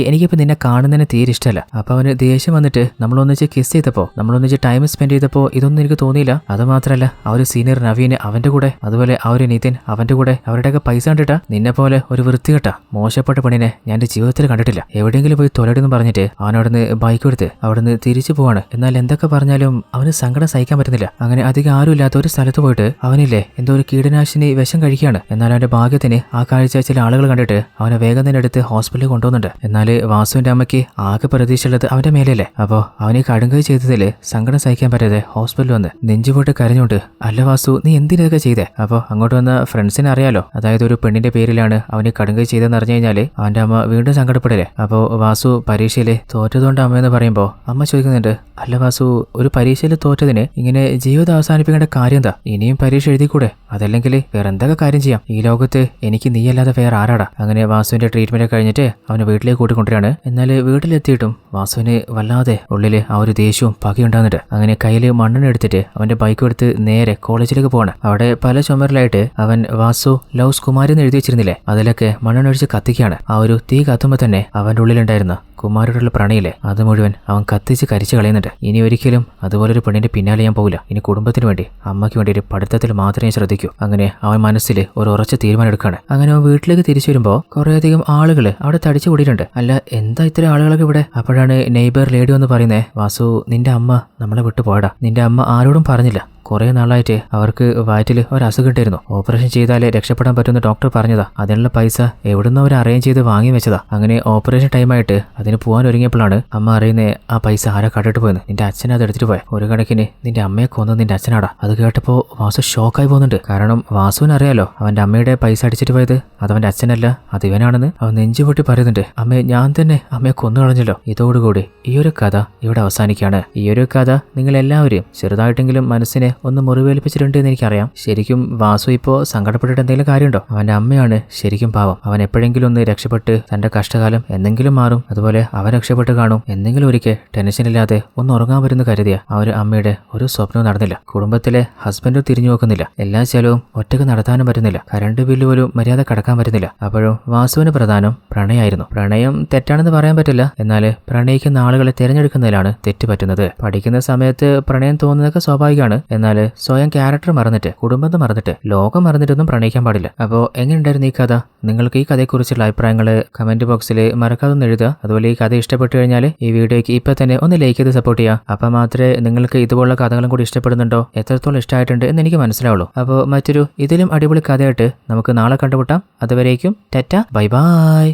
എനിക്കിപ്പോ നിന്നെ കാണുന്നതിന് തീരെ ഇഷ്ടമല്ല. അപ്പൊ അവന് ദേഷ്യം വന്നിട്ട് നമ്മളൊന്നിച്ച് കിസ് ചെയ്തപ്പോ, നമ്മളൊന്നിച്ച് ടൈം സ്പെൻഡ് ചെയ്തപ്പോ ഇതൊന്നും എനിക്ക് തോന്നിയില്ല. അത് മാത്രമല്ല ആ ഒരു സീനിയർ നവീന് അവന്റെ കൂടെ, അതുപോലെ ആ ഒരു നിതിൻ അവന്റെ കൂടെ അവരുടെയൊക്കെ പൈസ കണ്ടിട്ടാ നിന്നെ പോലെ ഒരു വൃത്തികെട്ട മോശപ്പെട്ട പെണ്ണിനെ ഞാൻ എന്റെ ജീവിതത്തിൽ കണ്ടിട്ടില്ല. എവിടെയെങ്കിലും പോയി തൊലടെന്ന് പറഞ്ഞിട്ട് അവൻ അവിടുന്ന് ബൈക്ക് എടുത്ത് അവിടുന്ന് തിരിച്ചു പോവാണ്. എന്നാൽ എന്തൊക്കെ പറഞ്ഞാലും അവന് സങ്കടം സഹിക്കാൻ പറ്റുന്നില്ല. അങ്ങനെ അധികം ആരും ഇല്ലാത്ത ഒരു സ്ഥലത്ത് പോയിട്ട് അവനില്ലേ എന്തോ ഒരു കീടനാശിനി വിഷം കഴിക്കുകയാണ്. എന്നാൽ അവന്റെ ഭാഗ്യത്തിന് ആ കാഴ്ച ചില ആളുകൾ കണ്ടിട്ട് അവനെ വേഗം തന്നെ എടുത്ത് ഹോസ്പിറ്റലിൽ കൊണ്ടുപോകുന്നുണ്ട്. എന്നാൽ വാസുവിന്റെ അമ്മയ്ക്ക് ആകെ പ്രതീക്ഷയുള്ളത് അവന്റെ മേലല്ലേ. അപ്പോ അവനെ കടുങ്കൈ ചെയ്തതില് സങ്കടം സഹിക്കാൻ പറ്റാതെ ഹോസ്പിറ്റലിൽ വന്ന് നെഞ്ചുപോട്ട് കരഞ്ഞുകൊണ്ട് അല്ല വാസു നീ എന്തിനൊക്കെ ചെയ്തേ? അപ്പൊ അങ്ങോട്ട് വന്ന ഫ്രണ്ട്സിനെ അറിയാലോ, അതായത് ഒരു പെണ്ണിന്റെ പേരിലാണ് അവന് കടുങ്കൈ ചെയ്തെന്ന് അറിഞ്ഞു കഴിഞ്ഞാല് അവന്റെ അമ്മ വീണ്ടും സങ്കടപ്പെടലേ. അപ്പോ വാസു പരീക്ഷയില് തോറ്റതുകൊണ്ട് അമ്മയെന്ന് പറയുമ്പോ അമ്മ ചോദിക്കുന്നുണ്ട് അല്ല വാസു ഒരു പരീക്ഷയിൽ തോറ്റതിന് ഇങ്ങനെ ജീവിതം അവസാനിപ്പിക്കേണ്ട കാര്യം എന്താ? ഇനിയും പരീക്ഷ എഴുതിക്കൂടെ? അതല്ലെങ്കിൽ വേറെ എന്തൊക്കെ കാര്യം ചെയ്യാം? ഈ ലോകത്ത് എനിക്ക് നീയല്ലാതെ വേറെ ആരാടാ? അങ്ങനെ വാസുവിന്റെ ട്രീറ്റ്മെന്റ് കഴിഞ്ഞിട്ട് അവന് വീട്ടിലേക്ക് കൂട്ടിക്കൊണ്ടിരാണ്. എന്നാൽ വീട്ടിലെത്തിയിട്ടും വാസുവിന് വല്ലാതെ ഉള്ളില് ആ ഒരു ദേഷ്യവും പകയുണ്ടാകുന്നുണ്ട്. അങ്ങനെ കയ്യിൽ മണ്ണെണ്ണ എടുത്തിട്ട് അവന്റെ ബൈക്ക് എടുത്ത് നേരെ കോളേജിലേക്ക് പോവാണ്. അവിടെ പല ചുമരിലായിട്ട് അവൻ വാസു ലവ്സ് കുമാരി എന്ന് എഴുതി വെച്ചിരുന്നില്ലേ, അതിലൊക്കെ മണ്ണെണ്ണ ഒഴിച്ച് കത്തിക്കുകയാണ്. ആ ഒരു തീ കത്തുമ്പോൾ തന്നെ അവന്റെ ഉള്ളിലുണ്ടായിരുന്ന കുമാരിയോടുള്ള പ്രണയില്ലേ അത് മുഴുവൻ അവൻ കത്തിച്ച് കരിച്ചു കളയുന്നുണ്ട്. ഇനി ഒരിക്കലും അതുപോലൊരു പെണ്ണിന്റെ പിന്നാലെ ഞാൻ പോകില്ല. ഇനി കുടുംബത്തിന് വേണ്ടി അമ്മയ്ക്ക് വേണ്ടി ഒരു പഠിത്തത്തിൽ മാത്രമേ ശ്രദ്ധിക്കൂ. അങ്ങനെ അവൻ മനസ്സിൽ ഒരു ഉറച്ച തീരുമാനം എടുക്കുകയാണ്. അങ്ങനെ അവൻ വീട്ടിലേക്ക് തിരിച്ചു വരുമ്പോൾ കുറേയധികം ആളുകൾ അവിടെ തടിച്ചു കൂടിയിട്ടുണ്ട്. അല്ല എന്താ ഇത്ര ആളുകളൊക്കെ ഇവിടെ? അപ്പോഴാണ് നെയ്ബർ ലേഡി എന്ന് പറയുന്നേ വാസു നിന്റെ അമ്മ നമ്മളെ വിട്ടു പോയടാ. നിന്റെ അമ്മ ആരോടും പറഞ്ഞില്ല. കുറെ നാളായിട്ട് അവർക്ക് വയറ്റിൽ ഒരു അസുഖം ഉണ്ടായിരുന്നു. ഓപ്പറേഷൻ ചെയ്താലേ രക്ഷപ്പെടാൻ പറ്റുന്ന ഡോക്ടർ പറഞ്ഞതാ. അതിനുള്ള പൈസ എവിടുന്ന് അവർ അറേഞ്ച് ചെയ്ത് വാങ്ങി വെച്ചതാ. അങ്ങനെ ഓപ്പറേഷൻ ടൈമായിട്ട് അതിന് പോകാൻ ഒരുങ്ങിയപ്പോഴാണ് അമ്മ അറിയുന്നേ ആ പൈസ ആരാ കണ്ടിട്ട് പോയെന്ന്. നിന്റെ അച്ഛനെ അത് എടുത്തിട്ട് പോയ. ഒരു കണക്കിന് നിന്റെ അമ്മയെ കൊന്നത് നിന്റെ അച്ഛനാടാ. അത് കേട്ടപ്പോ വാസു ഷോക്കായി പോകുന്നുണ്ട്. കാരണം വാസുവിന് അറിയാലോ അവന്റെ അമ്മയുടെ പൈസ അടിച്ചിട്ട് പോയത് അതവന്റെ അച്ഛനല്ല, അത് ഇവനാണെന്ന്. അവൻ നെഞ്ചുപൊട്ടി പറയുന്നുണ്ട് അമ്മേ ഞാൻ തന്നെ അമ്മയെ കൊന്നു കളഞ്ഞല്ലോ. ഇതോടുകൂടി ഈ ഒരു കഥ ഇവിടെ അവസാനിക്കുകയാണ്. ഈ ഒരു കഥ നിങ്ങളെല്ലാവരെയും ചെറുതായിട്ടെങ്കിലും മനസ്സിനെ ഒന്ന് മുറിവേൽപ്പിച്ചിട്ടുണ്ട് എന്ന് എനിക്കറിയാം. ശരിക്കും വാസു ഇപ്പോൾ സങ്കടപ്പെട്ടിട്ട് എന്തെങ്കിലും കാര്യമുണ്ടോ? അവന്റെ അമ്മയാണ് ശരിക്കും പാവം. അവൻ എപ്പോഴെങ്കിലും ഒന്ന് രക്ഷപ്പെട്ട് തന്റെ കഷ്ടകാലം എന്തെങ്കിലും മാറും. അതുപോലെ അവൻ രക്ഷപ്പെട്ട് കാണും. എന്തെങ്കിലും ഒരിക്കൽ ടെൻഷനില്ലാതെ ഒന്ന് ഉറങ്ങാൻ വരുന്ന കരുതിയ ആ ഒരു അമ്മയുടെ ഒരു സ്വപ്നവും നടന്നില്ല. കുടുംബത്തിലെ ഹസ്ബൻഡും തിരിഞ്ഞു നോക്കുന്നില്ല. എല്ലാ ചെലവും ഒറ്റക്ക് നടത്താനും പറ്റുന്നില്ല. കറണ്ട് ബില്ല് പോലും മര്യാദ കടക്കാൻ പറ്റുന്നില്ല. അപ്പോഴും വാസുവിന് പ്രധാനം പ്രണയമായിരുന്നു. പ്രണയം തെറ്റാണെന്ന് പറയാൻ പറ്റില്ല. എന്നാൽ പ്രണയിക്കുന്ന ആളുകളെ തിരഞ്ഞെടുക്കുന്നതിലാണ് തെറ്റ് പറ്റുന്നത്. പഠിക്കുന്ന സമയത്ത് പ്രണയം തോന്നുന്നതൊക്കെ സ്വാഭാവികമാണ്. എന്നാൽ സ്വയം ക്യാരക്ടർ മറന്നിട്ട് കുടുംബത്തെ മറന്നിട്ട് ലോകം മറന്നിട്ടൊന്നും പ്രണയിക്കാൻ പാടില്ല. അപ്പോൾ എങ്ങനെയുണ്ടായിരുന്നു ഈ കഥ? നിങ്ങൾക്ക് ഈ കഥയെക്കുറിച്ചുള്ള അഭിപ്രായങ്ങൾ കമന്റ് ബോക്സിൽ മറക്കാതെ ഒന്ന് എഴുതുക. അതുപോലെ ഈ കഥ ഇഷ്ടപ്പെട്ടു കഴിഞ്ഞാൽ ഈ വീഡിയോയ്ക്ക് ഇപ്പൊ തന്നെ ഒന്ന് ലൈക്ക് ചെയ്ത് സപ്പോർട്ട് ചെയ്യുക. അപ്പോൾ മാത്രമേ നിങ്ങൾക്ക് ഇതുപോലുള്ള കഥകളും കൂടി ഇഷ്ടപ്പെടുന്നുണ്ടോ, എത്രത്തോളം ഇഷ്ടമായിട്ടുണ്ട് എന്ന് എനിക്ക് മനസ്സിലാവുള്ളൂ. അപ്പോൾ മറ്റൊരു ഇതിലും അടിപൊളി കഥയായിട്ട് നമുക്ക് നാളെ കണ്ടുമുട്ടാം. അതുവരേക്കും ടാറ്റ ബൈ ബൈ.